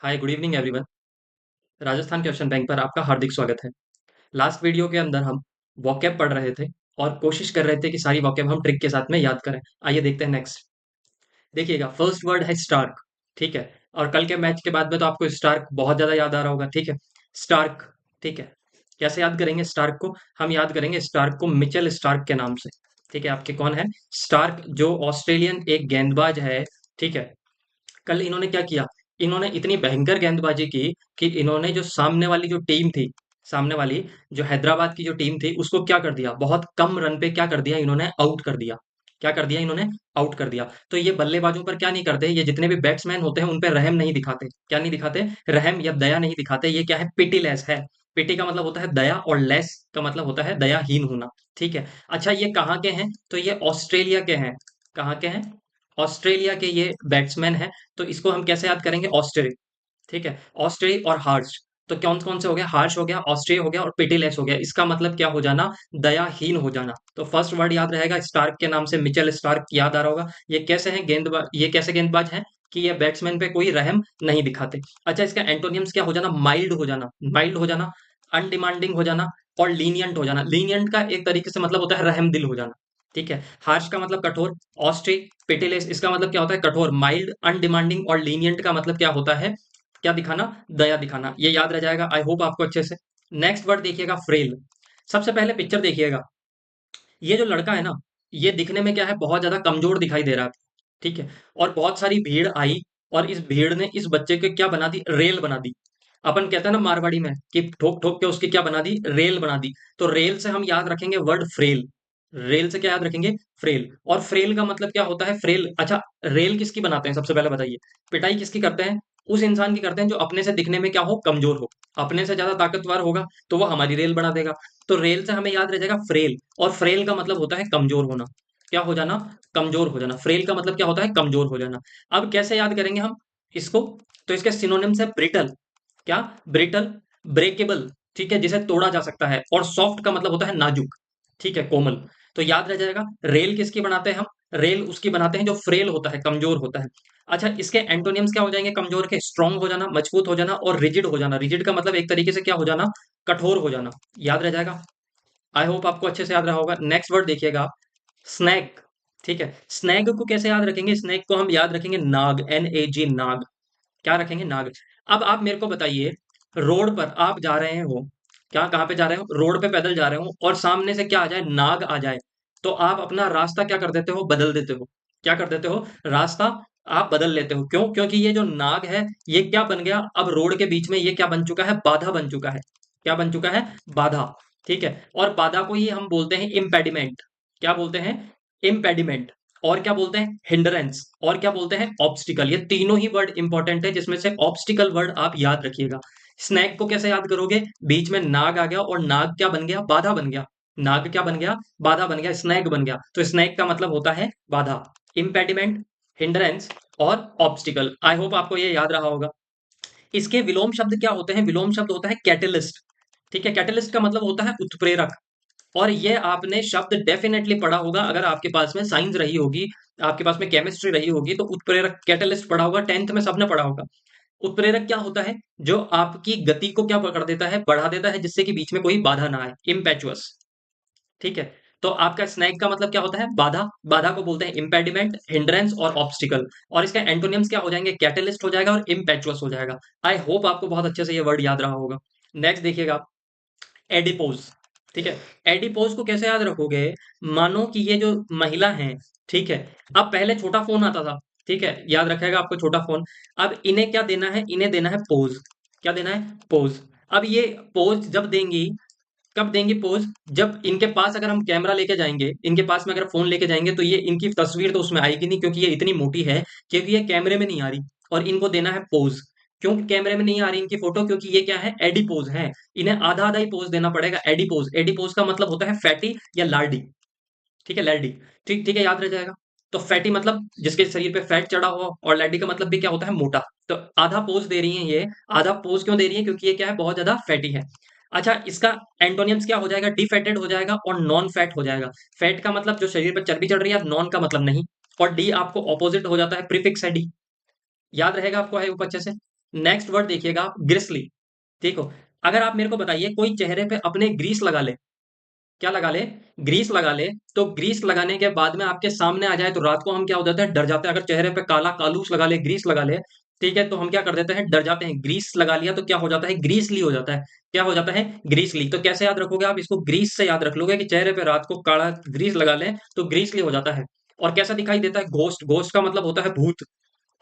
Hi good evening everyone. Rajasthan question bank पर आपका हार्दिक स्वागत है। लास्ट वीडियो के अंदर हम वोकैब पढ़ रहे थे और कोशिश कर रहे थे कि सारी वोकैब हम ट्रिक के साथ में याद करें। आइए देखते हैं नेक्स्ट। देखिएगा, फर्स्ट वर्ड है स्टार्क। ठीक है। और कल के मैच के बाद में तो आपको स्टार्क बहुत ज्यादा याद आ रहा होगा। ठीक है, स्टार्क। ठीक है। कैसे याद करेंगे स्टार्क को? हम याद करेंगे स्टार्क को मिचेल स्टार्क के नाम से। ठीक है, आपके कौन है? स्टार्क, जो ऑस्ट्रेलियन एक गेंदबाज है। ठीक है। कल इन्होंने क्या किया? इन्होंने इतनी भयंकर गेंदबाजी की कि इन्होंने जो सामने वाली जो टीम थी, सामने वाली जो हैदराबाद की जो टीम थी, उसको क्या कर दिया? बहुत कम रन पे क्या कर दिया इन्होंने? आउट कर दिया। क्या कर दिया इन्होंने? आउट कर दिया। तो ये बल्लेबाजों पर क्या नहीं करते, ये जितने भी बैट्समैन होते हैं उन पे रहम नहीं दिखाते। क्या नहीं दिखाते? रहम या दया नहीं दिखाते। ये क्या है? पिटीलेस है। पिटी का मतलब होता है दया, और लेस का मतलब होता है दयाहीन होना। ठीक है। अच्छा, ये कहाँ के हैं? तो ये ऑस्ट्रेलिया के हैं। कहाँ के हैं? ऑस्ट्रेलिया के ये बैट्समैन है। तो इसको हम कैसे याद करेंगे? ऑस्ट्रे। ठीक है, ऑस्ट्रे और हार्श। तो कौन कौन से हो गया? हार्श हो गया, ऑस्ट्रे हो गया और पिटीलेस हो गया। इसका मतलब क्या हो जाना? दयाहीन हो जाना। तो फर्स्ट वर्ड याद रहेगा स्टार्क के नाम से, मिचेल स्टार्क याद आ रहा होगा। ये कैसे हैं गेंदबाज? ये कैसे गेंदबाज हैं कि ये बैट्समैन पे कोई रहम नहीं दिखाते। अच्छा, इसका एंटोनियम्स क्या हो जाना? माइल्ड हो जाना। माइल्ड हो जाना, अनडिमांडिंग हो जाना और लीनियंट हो जाना। लीनियंट का एक तरीके से मतलब होता है रहम दिल हो जाना। ठीक है। हार्श का मतलब कठोर, ऑस्ट्रे पिटिलेस इसका मतलब क्या होता है? कठोर। माइल्ड, अनडिमांडिंग और लीनियंट का मतलब क्या होता है? क्या दिखाना? दया दिखाना। ये याद रह जाएगा आई होप आपको अच्छे से। नेक्स्ट वर्ड देखिएगा, फ्रेल। सबसे पहले पिक्चर देखिएगा। ये जो लड़का है ना, ये दिखने में क्या है? बहुत ज्यादा कमजोर दिखाई दे रहा था। ठीक है। और बहुत सारी भीड़ आई और इस भीड़ ने इस बच्चे के क्या बना दी? रेल बना दी। अपन कहते हैं ना मारवाड़ी में कि ठोक ठोक के उसकी क्या बना दी? रेल बना दी। तो रेल से हम याद रखेंगे वर्ड फ्रेल। रेल से क्या याद रखेंगे? फ्रेल। और फ्रेल का मतलब क्या होता है? फ्रेल। अच्छा, रेल किसकी बनाते हैं सबसे पहले बताइए? पिटाई किसकी करते हैं? उस इंसान की करते हैं जो अपने से दिखने में क्या हो? कमजोर हो। अपने से ज्यादा ताकतवर होगा तो वो हमारी रेल बना देगा। तो रेल से हमें याद रह जाएगा फ्रेल। और फ्रेल का मतलब होता है कमजोर होना। क्या हो जाना? कमजोर हो जाना। फ्रेल का मतलब क्या होता है? कमजोर हो जाना। अब कैसे याद करेंगे हम इसको? तो इसके सिनोनिम्स है ब्रिटल। क्या? Brittle, breakable. ठीक है, जिसे तोड़ा जा सकता है। और सॉफ्ट का मतलब होता है नाजुक। ठीक है, कोमल। तो याद रह जाएगा रेल किसकी बनाते हैं हम? रेल उसकी बनाते हैं जो फ्रेल होता है, कमजोर होता है। अच्छा, इसके एंटोनियम्स क्या हो जाएंगे कमजोर के? स्ट्रांग हो जाना, मजबूत हो जाना और रिजिड हो जाना। रिजिड का मतलब एक तरीके से क्या हो जाना? कठोर हो जाना। याद रह जाएगा। आई होप आपको अच्छे से याद रहा होगा। नेक्स्ट वर्ड देखिएगा आप, स्नैक। ठीक है। स्नैग को कैसे याद रखेंगे? स्नैक को हम याद रखेंगे नाग, NAG, नाग। क्या रखेंगे? नाग। अब आप मेरे को बताइए, रोड पर आप जा रहे हो, क्या कहाँ पे जा रहे हो? रोड पे पैदल जा रहे हो और सामने से क्या आ जाए? नाग आ जाए। तो आप अपना रास्ता क्या कर देते हो? बदल देते हो। क्या कर देते हो? रास्ता आप बदल लेते हो। क्यों? क्योंकि ये जो नाग है, ये क्या बन गया? अब रोड के बीच में ये क्या बन चुका है? बाधा बन चुका है। क्या बन चुका है? बाधा। ठीक है। और बाधा को ही हम बोलते हैं इम्पेडिमेंट। क्या बोलते हैं? इम्पेडिमेंट। और क्या बोलते हैं? हिंड्रेंस। और क्या बोलते हैं? ऑब्स्टिकल। ये तीनों ही वर्ड इंपॉर्टेंट है, जिसमें से ऑब्स्टिकल वर्ड आप याद रखिएगा। स्नैक को कैसे याद करोगे? बीच में नाग आ गया और नाग क्या बन गया? बाधा बन गया। नाग क्या बन गया? बाधा बन गया, स्नैक बन गया। तो स्नैक का मतलब होता है बाधा। इम्पेडिमेंट, हिंड्रेंस और ऑब्स्टिकल। आई होप आपको ये याद रहा होगा। इसके विलोम शब्द क्या होते हैं? विलोम शब्द होता है कैटलिस्ट। ठीक है। कैटलिस्ट का मतलब होता है उत्प्रेरक। और ये आपने शब्द डेफिनेटली पढ़ा होगा अगर आपके पास में साइंस रही होगी, आपके पास में केमिस्ट्री रही होगी, तो उत्प्रेरक कैटलिस्ट पढ़ा होगा, 10th में सबने पढ़ा होगा। उत्प्रेरक क्या होता है? जो आपकी गति को क्या कर देता है? बढ़ा देता है, जिससे कि बीच में कोई बाधा ना आए। इम्पेचुअस। ठीक है। तो आपका स्नैक का मतलब क्या होता है? बाधा। बाधा को बोलते हैं इम्पेडिमेंट, हिंड्रेंस और ऑब्स्टिकल। और इसका एंटोनिम्स क्या हो जाएंगे? कैटलिस्ट हो जाएगा और इम्पेचुअस हो जाएगा। आई होप आपको बहुत अच्छे से ये वर्ड याद रहा होगा। नेक्स्ट देखिएगा, एडिपोज। ठीक है। एडिपोज को कैसे याद रखोगे? मानो कि ये जो महिला है, ठीक है, अब पहले छोटा फोन आता था। ठीक है, याद रखेगा आपको छोटा फोन। अब इन्हें क्या देना है? इन्हें देना है पोज। क्या देना है? पोज। अब ये पोज जब देंगी, कब देंगी पोज? जब इनके पास अगर हम कैमरा लेके जाएंगे, इनके पास में अगर फोन लेके जाएंगे, तो ये इनकी तस्वीर तो उसमें आएगी नहीं, क्योंकि ये इतनी मोटी है, क्योंकि ये कैमरे में नहीं आ रही। और इनको देना है पोज। क्यों कैमरे में नहीं आ रही इनकी फोटो? क्योंकि ये क्या है? एडिपोज है। इन्हें आधा आधा ही पोज देना पड़ेगा। एडिपोज। एडिपोज का मतलब होता है फैटी या लार्डी। ठीक है, लार्डी। ठीक ठीक है, याद रह जाएगा। तो फैटी मतलब जिसके शरीर पे फैट चढ़ा हुआ, और लार्डी का मतलब भी क्या होता है? मोटा। तो आधा पोज दे रही है ये। आधा पोज क्यों दे रही है? क्योंकि ये क्या है? बहुत ज्यादा फैटी है। अच्छा, इसका एंटोनियम्स क्या हो जाएगा? डिफेटेड हो जाएगा और नॉन फैट हो जाएगा। फैट का मतलब जो शरीर पर चर्बी चढ़ रही है, नॉन का मतलब नहीं। और डी आपको ऑपोजिट हो जाता है, प्रीफिक्स है डी। याद रहेगा आपको है ऊपर अच्छे से। नेक्स्ट वर्ड देखिएगा आप, ग्रिसली। देखो, अगर आप मेरे को बताइए कोई चेहरे पे अपने ग्रीस लगा ले, क्या लगा ले, ग्रीस लगा ले, तो ग्रीस लगाने के बाद में आपके सामने आ जाए तो रात को हम क्या हो जाते हैं, डर जाते हैं। अगर चेहरे पे काला कालूस लगा ले, ग्रीस लगा ले, ठीक है, तो हम क्या कर देते हैं, डर जाते हैं। ग्रीस लगा लिया तो क्या हो जाता है, ग्रीसली हो जाता है। क्या हो जाता है, ग्रीसली। तो कैसे याद रखोगे आप इसको, ग्रीस से याद रख लोगे कि चेहरे पे रात को काला ग्रीस लगा ले तो ग्रीसली हो जाता है। और कैसा दिखाई देता है, घोस्ट। घोस्ट का मतलब होता है भूत।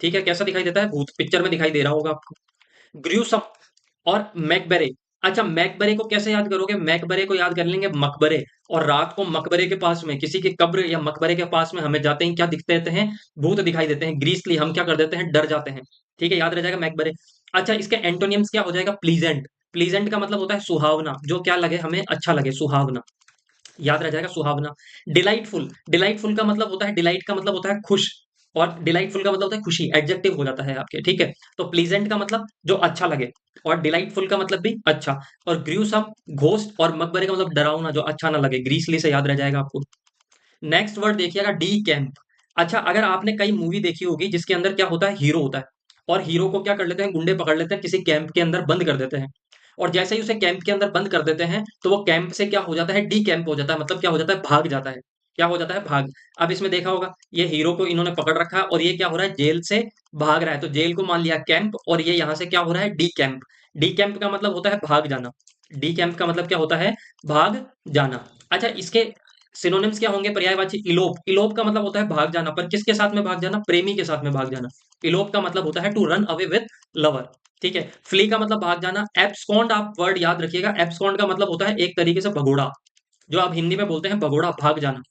ठीक है, कैसा दिखाई देता है, भूत। पिक्चर में दिखाई दे रहा होगा आपको। ग्रूसम और मैकबरे। अच्छा, मैकबरे को कैसे याद करोगे, मैकबरे को याद कर लेंगे मकबरे। और रात को मकबरे के पास में, किसी की कब्र या मकबरे के पास में हमें जाते ही क्या दिखते रहते हैं, भूत दिखाई देते हैं। ग्रीसली, हम क्या कर देते हैं, डर जाते हैं। ठीक है, याद रह जाएगा मैकबरे। अच्छा, इसके एंटोनियम्स क्या हो जाएगा, प्लीजेंट। प्लीजेंट का मतलब होता है सुहावना, जो क्या लगे हमें, अच्छा लगे, सुहावना। याद रह जाएगा, सुहावना। डिलाइटफुल। डिलाइटफुल का मतलब होता है, डिलाइट का मतलब होता है खुश। और डिलाइटफुल का मतलब होता है खुशी, एडजेक्टिव हो जाता है आपके। ठीक है, तो प्लीजेंट का मतलब जो अच्छा लगे, और डिलाइटफुल का मतलब भी अच्छा। और ग्रूसम, घोस्ट, और मकबरे का मतलब डरावना, जो अच्छा ना लगे। ग्रीसली से याद रह जाएगा आपको। नेक्स्ट वर्ड देखिएगा, डी कैंप। अच्छा, अगर आपने कई मूवी देखी होगी जिसके अंदर क्या होता है, हीरो होता है, और हीरो को क्या कर लेते हैं, गुंडे पकड़ लेते हैं, किसी कैंप के अंदर बंद कर देते हैं। और जैसे ही उसे कैंप के अंदर बंद कर देते हैं तो वो कैंप से क्या हो जाता है, डी कैंप हो जाता है। मतलब क्या हो जाता है, भाग जाता है। क्या हो जाता है, भाग। अब इसमें देखा होगा, ये हीरो को इन्होंने पकड़ रखा है और ये क्या हो रहा है, जेल से भाग रहा है। तो जेल को मान लिया कैंप, और ये यहां से क्या हो रहा है, डी कैंप। डी कैंप का मतलब होता है भाग जाना। डी कैंप का मतलब क्या होता है, भाग जाना। अच्छा, इसके सिनोनिम्स क्या होंगे, पर्यायवाची, इलोप। इलोप का मतलब होता है भाग जाना, पर किसके साथ में भाग जाना, प्रेमी के साथ में भाग जाना। इलोप का मतलब होता है to run away with lover. ठीक है, फ्ली का मतलब भाग जाना। एब्सकॉन्ड, आप वर्ड याद रखिएगा, एब्सकॉन्ड का मतलब होता है एक तरीके से भगोड़ा, जो आप हिंदी में बोलते हैं भगोड़ा, भाग जाना।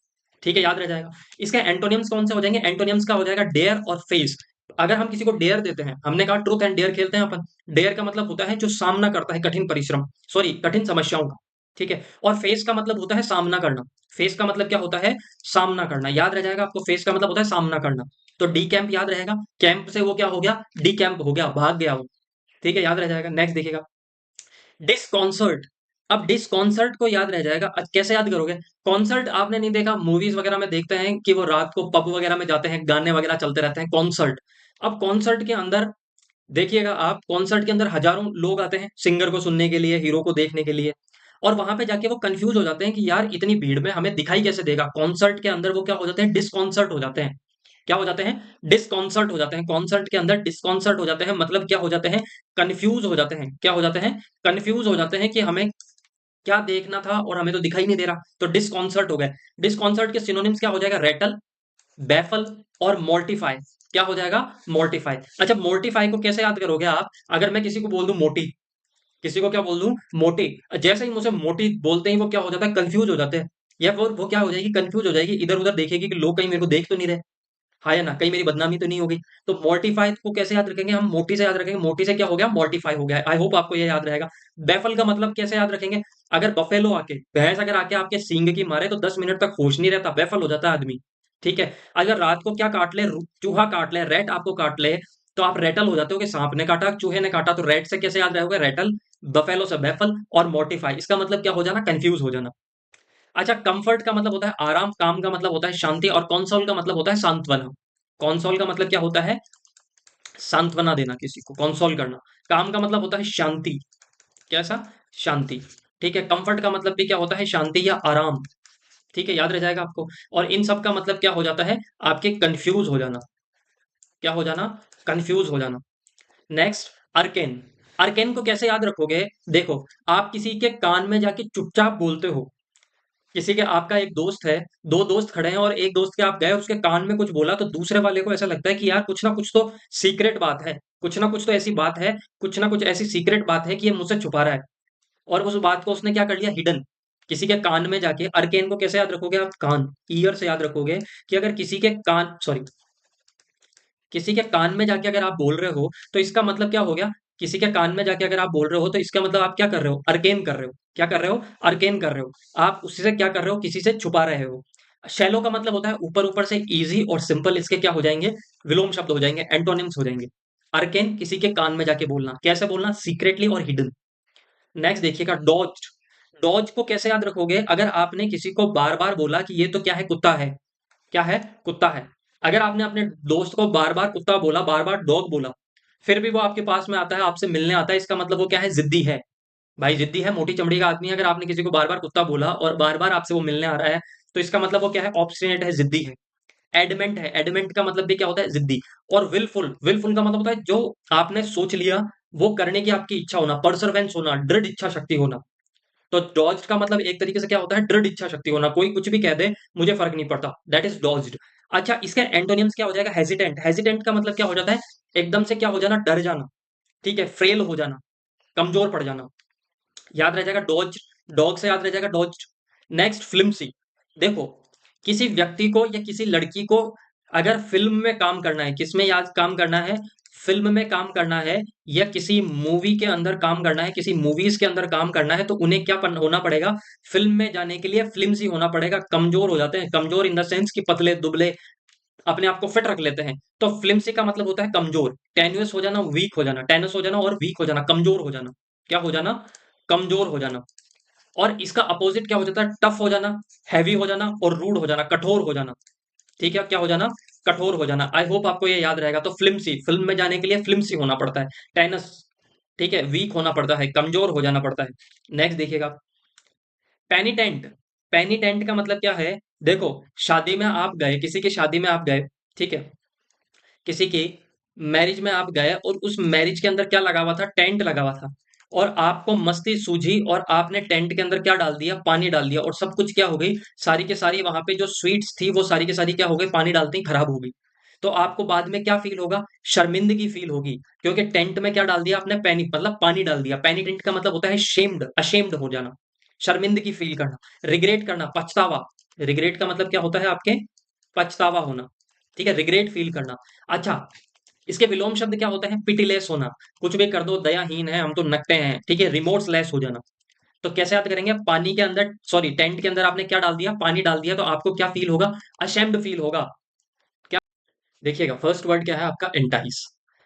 ठीक है, याद रह जाएगा। इसके एंटोनियम्स कौन से हो जाएंगे, एंटोनियम्स का हो जाएगा डेयर और फेस। अगर हम किसी को डेयर देते हैं, हमने कहा ट्रूथ एंड डेयर खेलते हैं अपन। डेयर का मतलब होता है जो सामना करता है कठिन परिश्रम, सॉरी कठिन समस्याओं का। ठीक है, और फेस का मतलब होता है सामना करना। फेस का मतलब क्या होता है, सामना करना। याद रह जाएगा आपको, फेस का मतलब होता है सामना करना। तो डी कैंप याद रहेगा, कैंप से वो क्या हो गया, डी कैंप हो गया, भाग गया वो। ठीक है, याद रह जाएगा। नेक्स्ट देखिएगा, डिसकॉन्सर्ट। अब डिसकॉन्सर्ट को याद रह जाएगा, कैसे याद करोगे, कॉन्सर्ट आपने नहीं देखा, मूवीज वगैरह में देखते हैं कि वो रात को पब वगैरह में जाते हैं, गाने वगैरह चलते रहते हैं, कॉन्सर्ट। अब कॉन्सर्ट के अंदर देखिएगा आप, कॉन्सर्ट के अंदर हजारों लोग आते हैं सिंगर को सुनने के लिए, हीरो को देखने के लिए। और वहां पे जाके वो कंफ्यूज हो जाते हैं कि यार इतनी भीड़ में हमें दिखाई कैसे देगा। कॉन्सर्ट के अंदर वो क्या हो जाते हैं, डिसकॉन्सर्ट हो जाते हैं। क्या हो जाते हैं, डिसकॉन्सर्ट हो जाते हैं। कॉन्सर्ट के अंदर डिसकॉन्सर्ट हो जाते हैं, मतलब क्या हो जाते हैं, कंफ्यूज हो जाते हैं। क्या हो जाते हैं, कंफ्यूज हो जाते हैं कि हमें क्या देखना था और हमें तो दिखाई नहीं दे रहा। तो डिसकॉन्सर्ट हो गए। डिसकॉन्सर्ट के सिनोनिम्स क्या हो जाएगा, रेटल, बैफल, और मोर्टिफाई। क्या हो जाएगा, मोर्टिफाई। अच्छा, मोर्टिफाई को कैसे याद करोगे आप, अगर मैं किसी को बोल दूं मोटी, किसी को क्या बोल दूं, मोटी, जैसे ही मुझे मोटी बोलते ही वो क्या हो जाता है, कंफ्यूज हो जाते हैं। या वो क्या हो जाएगी, कंफ्यूज हो जाएगी, इधर उधर देखेगी कि लोग कहीं मेरे को देख तो नहीं रहे, हाँ या ना, कहीं मेरी बदनामी तो नहीं होगी। तो मोर्टिफाई को कैसे याद रखेंगे हम, मोटी से याद रखेंगे। मोटी से क्या हो गया, मोर्टिफाई हो गया। आई होप आपको ये याद रहेगा। बैफल का मतलब कैसे याद रखेंगे, अगर बफेलो आके, भैंस अगर आके आपके सींग की मारे तो 10 मिनट तक होश नहीं रहता, बैफल हो जाता है आदमी। ठीक है, अगर रात को क्या काट ले, चूहा काट ले, रेट आपको काट ले, तो आप रेटल हो जाते हो कि सांप ने काटा, चूहे ने काटा। तो रेट से कैसे याद रहोगे, रेटल। बफेलो से बैफल, और मोर्टिफाई, इसका मतलब क्या हो जाना, कंफ्यूज हो जाना। अच्छा, कंफर्ट का मतलब होता है आराम, काम का मतलब होता है शांति, और कंसोल का मतलब होता है सांत्वना। कंसोल का मतलब क्या होता है, सांत्वना देना, किसी को कंसोल करना। काम का मतलब होता है शांति, कैसा, शांति। ठीक है, कंफर्ट का मतलब भी क्या होता है, शांति या आराम। ठीक है, याद रह जाएगा आपको। और इन सब का मतलब क्या हो जाता है, आपके कंफ्यूज हो जाना। क्या हो जाना, कंफ्यूज हो जाना। नेक्स्ट, अर्केन। अर्केन को कैसे याद रखोगे, देखो, आप किसी के कान में जाके चुपचाप बोलते हो। किसी के, आपका एक दोस्त है, दो दोस्त खड़े हैं, और एक दोस्त के आप गए और उसके कान में कुछ बोला, तो दूसरे वाले को ऐसा लगता है कि यार कुछ ना कुछ तो सीक्रेट बात है, कुछ ना कुछ तो ऐसी बात है, कुछ ना कुछ ऐसी सीक्रेट बात है कि ये मुझसे छुपा रहा है। और उस बात को उसने क्या कर लिया, हिडन। किसी के कान में जाके, अर्केन को कैसे याद रखोगे आप, कान, ईयर से याद रखोगे। कि अगर किसी के कान, सॉरी, किसी के कान में जाके अगर आप बोल रहे हो तो इसका मतलब क्या हो गया, किसी के कान में जाके अगर आप बोल रहे हो तो इसका मतलब आप क्या कर रहे हो, अर्केन कर रहे हो। क्या कर रहे हो, अर्केन कर रहे हो। आप उससे क्या कर रहे हो, किसी से छुपा रहे हो। शैलो का मतलब होता है ऊपर ऊपर से, इजी और सिंपल, इसके क्या हो जाएंगे, विलोम शब्द हो जाएंगे, एंटोनिम्स हो जाएंगे। अर्केन, किसी के कान में जाके बोलना, कैसे बोलना, सीक्रेटली और हिडन। नेक्स्ट देखिएगा, डॉज। डॉज को कैसे याद रखोगे, अगर आपने किसी को बार बार बोला कि ये तो क्या है, कुत्ता है, क्या है, कुत्ता है। अगर आपने अपने दोस्त को बार बार कुत्ता बोला, बार बार डॉग बोला, फिर भी वो आपके पास में आता है, आपसे मिलने आता है, इसका मतलब वो क्या है? जिद्दी है। भाई जिद्दी है, मोटी चमड़ी का आदमी है। अगर आपने किसी को बार बार कुत्ता बोला और बार बार आपसे वो मिलने आ रहा है, तो इसका मतलब वो क्या है? ऑब्स्टिनेट है, जिद्दी है। एडमेंट है, एडमेंट का मतलब भी क्या होता है? जिद्दी। और विलफुल, विलफुल का मतलब होता है जो आपने सोच लिया वो करने की आपकी इच्छा होना, परसर्वेंस होना, दृढ़ इच्छा शक्ति होना। तो डॉज्ड का मतलब एक तरीके से क्या होता है? दृढ़ इच्छा शक्ति होना। कोई कुछ भी कह दे, मुझे फर्क नहीं पड़ता, दैट इज डॉज्ड। अच्छा, इसका एंटोनियम्स क्या हो जाएगा? हेजिटेंट। हेजिटेंट का मतलब क्या हो जाता है? एकदम से क्या हो जाना? डर जाना। ठीक है, फ्रेल हो जाना, कमजोर पड़ जाना। याद रह जाएगा डॉज, डॉग से याद रह जाएगा डॉज। नेक्स्ट, फ्लिम्सी। देखो, किसी व्यक्ति को या किसी लड़की को अगर फिल्म में काम करना है, किसमें याद काम करना है? फिल्म में काम करना है, या किसी मूवी के अंदर काम करना है, किसी मूवीज के अंदर काम करना है, तो उन्हें क्या होना पड़ेगा? फिल्म में जाने के लिए फ्लिम्सी होना पड़ेगा। कमजोर हो जाते हैं, कमजोर इन द सेंस कि पतले दुबले, अपने आप को फिट रख लेते हैं। तो फ्लिम्सी का मतलब होता है कमजोर। टेन्युअस हो जाना, वीक हो जाना, टेनस हो जाना और वीक हो जाना, कमजोर हो जाना। क्या हो जाना? कमजोर हो जाना। और इसका अपोजिट क्या हो जाता है? टफ हो जाना, हैवी हो जाना और रूड हो जाना, कठोर हो जाना। ठीक है, क्या हो जाना? कठोर हो जाना। आई होप आपको ये याद रहेगा। तो फ्लिम्सी, फिल्म में जाने के लिए फ्लिम्सी होना पड़ता है। टेनस, ठीक है, वीक होना पड़ता है, कमजोर हो जाना पड़ता है। नेक्स्ट देखिएगा, पेनिटेंट। पेनिटेंट का मतलब क्या है? देखो, शादी में आप गए, किसी की शादी में आप गए, ठीक है, किसी की मैरिज में आप गए, और उस मैरिज के अंदर क्या लगा हुआ था? टेंट लगा हुआ था। और आपको मस्ती सूझी और आपने टेंट के अंदर क्या डाल दिया? पानी डाल दिया, और सब कुछ क्या हो गई? सारी के सारी वहां पे जो स्वीट्स थी वो सारी की सारी क्या हो गई? पानी डालते ही खराब हो गई। तो आपको बाद में क्या फील होगा? शर्मिंदगी फील होगी, क्योंकि टेंट में क्या डाल दिया आपने? पैनिक मतलब पानी डाल दिया। पैनिटेंट का मतलब होता है शेम्ड, अशेम्ड हो जाना, शर्मिंदगी फील करना, रिग्रेट करना, पछतावा। रिग्रेट का मतलब क्या होता है आपके? पछतावा होना। ठीक है, रिग्रेट फील करना। अच्छा, इसके विलोम शब्द क्या होते हैं? पिटीलेस होना, कुछ भी कर दो, दयाहीन है, हम तो नकटे हैं। ठीक है, रिमोर्सलेस हो जाना। तो कैसे याद करेंगे? पानी के अंदर, सॉरी, टेंट के अंदर आपने क्या डाल दिया? पानी डाल दिया, तो आपको क्या फील होगा? अशेम्ड फील होगा। क्या? देखिएगा, फर्स्ट वर्ड क्या है आपका? एंटाइस।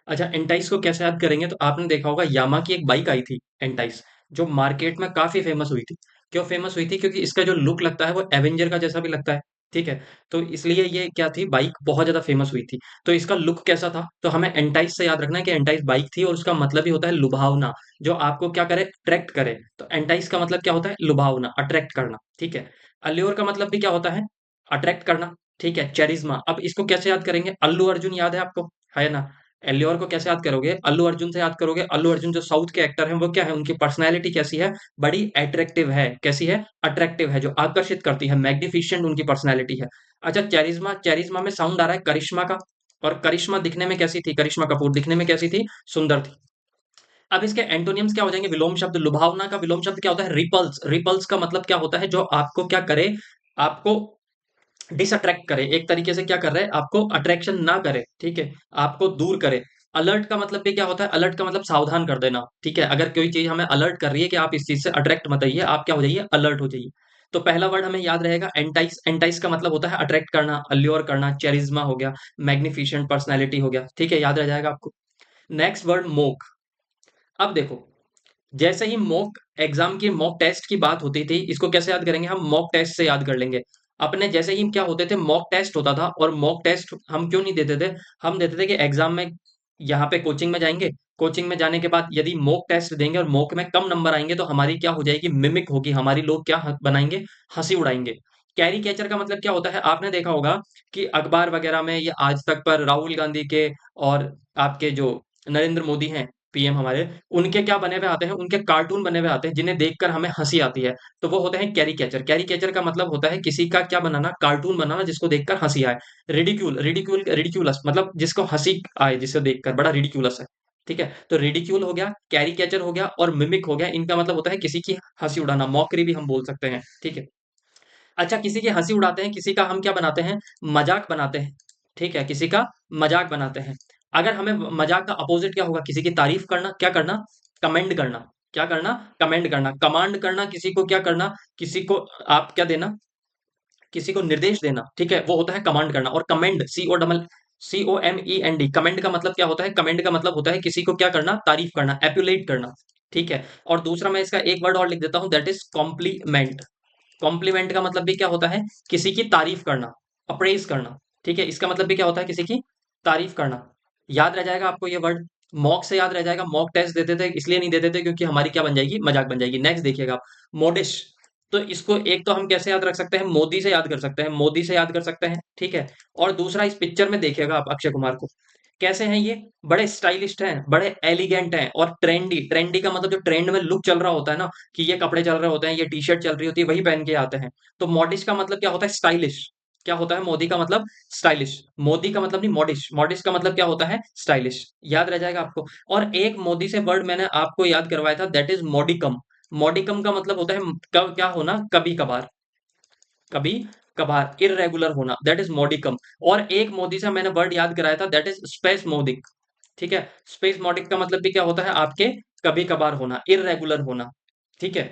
अच्छा, एंटाइस को कैसे याद करेंगे? तो आपने देखा होगा यामा की एक बाइक आई थी एंटाइस, जो मार्केट में काफी फेमस हुई थी। क्यों फेमस हुई थी? क्योंकि इसका जो लुक लगता है वो एवेंजर का जैसा भी लगता है। ठीक है, तो इसलिए ये क्या थी? बाइक बहुत ज्यादा फेमस हुई थी। तो इसका लुक कैसा था? तो हमें एंटाइस से याद रखना है कि एंटाइस बाइक थी, और उसका मतलब ही होता है लुभावना, जो आपको क्या करे? अट्रैक्ट करे। तो एंटाइस का मतलब क्या होता है? लुभावना, अट्रैक्ट करना। ठीक है, अल्योर का मतलब भी क्या होता है? अट्रैक्ट करना। ठीक है, चेरिज्मा। अब इसको कैसे याद करेंगे? अल्लू अर्जुन याद है आपको? है ना? एल्योर को कैसे याद करोगे? अल्लू अर्जुन से याद करोगे। अल्लू अर्जुन जो साउथ के एक्टर हैं, वो क्या है? उनकी पर्सनैलिटी कैसी है? बड़ी अट्रैक्टिव है। कैसी है? अट्रैक्टिव है, जो आकर्षित करती है, मैग्निफिशिएंट उनकी पर्सनैलिटी है। अच्छा, चेरिज्मा, चेरिज्मा में साउंड आ रहा है करिश्मा का। और करिश्मा दिखने में कैसी थी? करिश्मा कपूर दिखने में कैसी थी? सुंदर थी। अब इसके एंटोनियम्स क्या हो जाएंगे? विलोम शब्द। लुभावना का विलोम शब्द क्या होता है? रिपल्स। रिपल्स का मतलब क्या होता है? जो आपको क्या करे? आपको डिसअट्रैक्ट करे। एक तरीके से क्या कर रहे हैं? आपको अट्रैक्शन ना करे। ठीक है, आपको दूर करे। अलर्ट का मतलब भी क्या होता है? अलर्ट का मतलब सावधान कर देना। ठीक है, अगर कोई चीज हमें अलर्ट कर रही है कि आप इस चीज से अट्रैक्ट मत आइए, आप क्या हो जाइए? अलर्ट हो जाइए। तो पहला वर्ड हमें याद रहेगा एंटाइस। एंटाइस का मतलब होता है अट्रैक्ट करना, अल्योर करना, चेरिज्मा हो गया, मैग्निफिशिएंट पर्सनैलिटी हो गया। ठीक है, याद रह जाएगा आपको। Next word, mock. अब देखो, जैसे ही मॉक एग्जाम की, मॉक टेस्ट की बात होती थी, इसको कैसे याद करेंगे? हम मॉक टेस्ट से याद कर लेंगे। अपने जैसे ही क्या होते थे? मॉक टेस्ट होता था। और मॉक टेस्ट हम क्यों नहीं देते थे? हम देते थे कि एग्जाम में, यहाँ पे कोचिंग में जाएंगे, कोचिंग में जाने के बाद यदि मॉक टेस्ट देंगे और मॉक में कम नंबर आएंगे, तो हमारी क्या हो जाएगी? मिमिक होगी हमारी, लोग क्या बनाएंगे? हंसी उड़ाएंगे। कैरी कैचर का मतलब क्या होता है? आपने देखा होगा कि अखबार वगैरह में या आज तक पर राहुल गांधी के, और आपके जो नरेंद्र मोदी हैं, पीएम हमारे, उनके क्या बने हुए आते हैं? उनके कार्टून बने हुए आते हैं, जिन्हें देखकर हमें हंसी आती है। तो वो होते हैं कैरी कैचर। कैरी कैचर का मतलब होता है किसी का क्या बनाना? कार्टून बनाना, जिसको देखकर हंसी आए। रिडिक्यूल, रिडिक्यूल, रिडिक्यूलस मतलब जिसको हंसी आए, जिसे देखकर बड़ा रिडिक्यूलस है। ठीक है, तो रिडिक्यूल हो गया, कैरी कैचर हो गया, और मिमिक हो गया। इनका मतलब होता है किसी की हंसी उड़ाना, मॉकरी भी हम बोल सकते हैं। ठीक है। अच्छा, किसी की हंसी उड़ाते हैं, किसी का हम क्या बनाते हैं? मजाक बनाते हैं। ठीक है, किसी का मजाक बनाते हैं। अगर हमें मजाक का अपोजिट क्या होगा? किसी की तारीफ करना, क्या करना? कमेंड करना। क्या करना? कमेंड करना। कमांड करना, किसी को क्या करना? किसी को आप क्या देना? किसी को निर्देश देना। ठीक है, वो होता है कमांड करना। और कमेंड, COMEND, कमेंड का मतलब क्या होता है? कमेंड का मतलब होता है किसी को क्या करना? तारीफ करना, एप्युलेट करना। ठीक है, और दूसरा मैं इसका एक वर्ड और लिख देता हूं, दैट इज कॉम्प्लीमेंट। कॉम्प्लीमेंट का मतलब भी क्या होता है? किसी की तारीफ करना, अप्रेज करना। ठीक है, इसका मतलब भी क्या होता है? किसी की तारीफ करना। याद रह जाएगा आपको ये वर्ड। मॉक से याद रह जाएगा, मॉक टेस्ट देते थे, इसलिए नहीं देते थे क्योंकि हमारी क्या बन जाएगी, मजाक बन जाएगी। नेक्स्ट देखिएगा आप, मोडिश। तो इसको एक तो हम कैसे याद रख सकते हैं, मोदी से याद कर सकते हैं, मोदी से याद कर सकते हैं, ठीक है। और दूसरा, इस पिक्चर में देखिएगा आप अक्षय कुमार को, कैसे हैं ये, बड़े स्टाइलिस्ट हैं, बड़े एलिगेंट हैं और ट्रेंडी। ट्रेंडी का मतलब जो ट्रेंड में लुक चल रहा होता है ना, कि ये कपड़े चल रहे होते हैं, ये टी शर्ट चल रही होती है, वही पहन के आते हैं। तो मॉडिश का मतलब क्या होता है, स्टाइलिश। क्या होता है मोदी का मतलब, स्टाइलिश। मोदी का मतलब नहीं, मॉडिश। मॉडिश का मतलब क्या होता है, स्टाइलिश। याद रह जाएगा आपको। और एक मोदी से वर्ड मैंने आपको याद करवाया था, दैट इज मॉडिकम। मॉडिकम का मतलब होता है कब क्या होना, कभी कभार। कभी कभार, इरेगुलर होना, दैट इज मॉडिकम। और एक मोदी से मैंने वर्ड याद कराया था, दैट इज स्पेस मोडिक। ठीक है। स्पेस मोडिक का मतलब भी क्या होता है आपके, कभी कभार होना, इरेगुलर होना। ठीक है।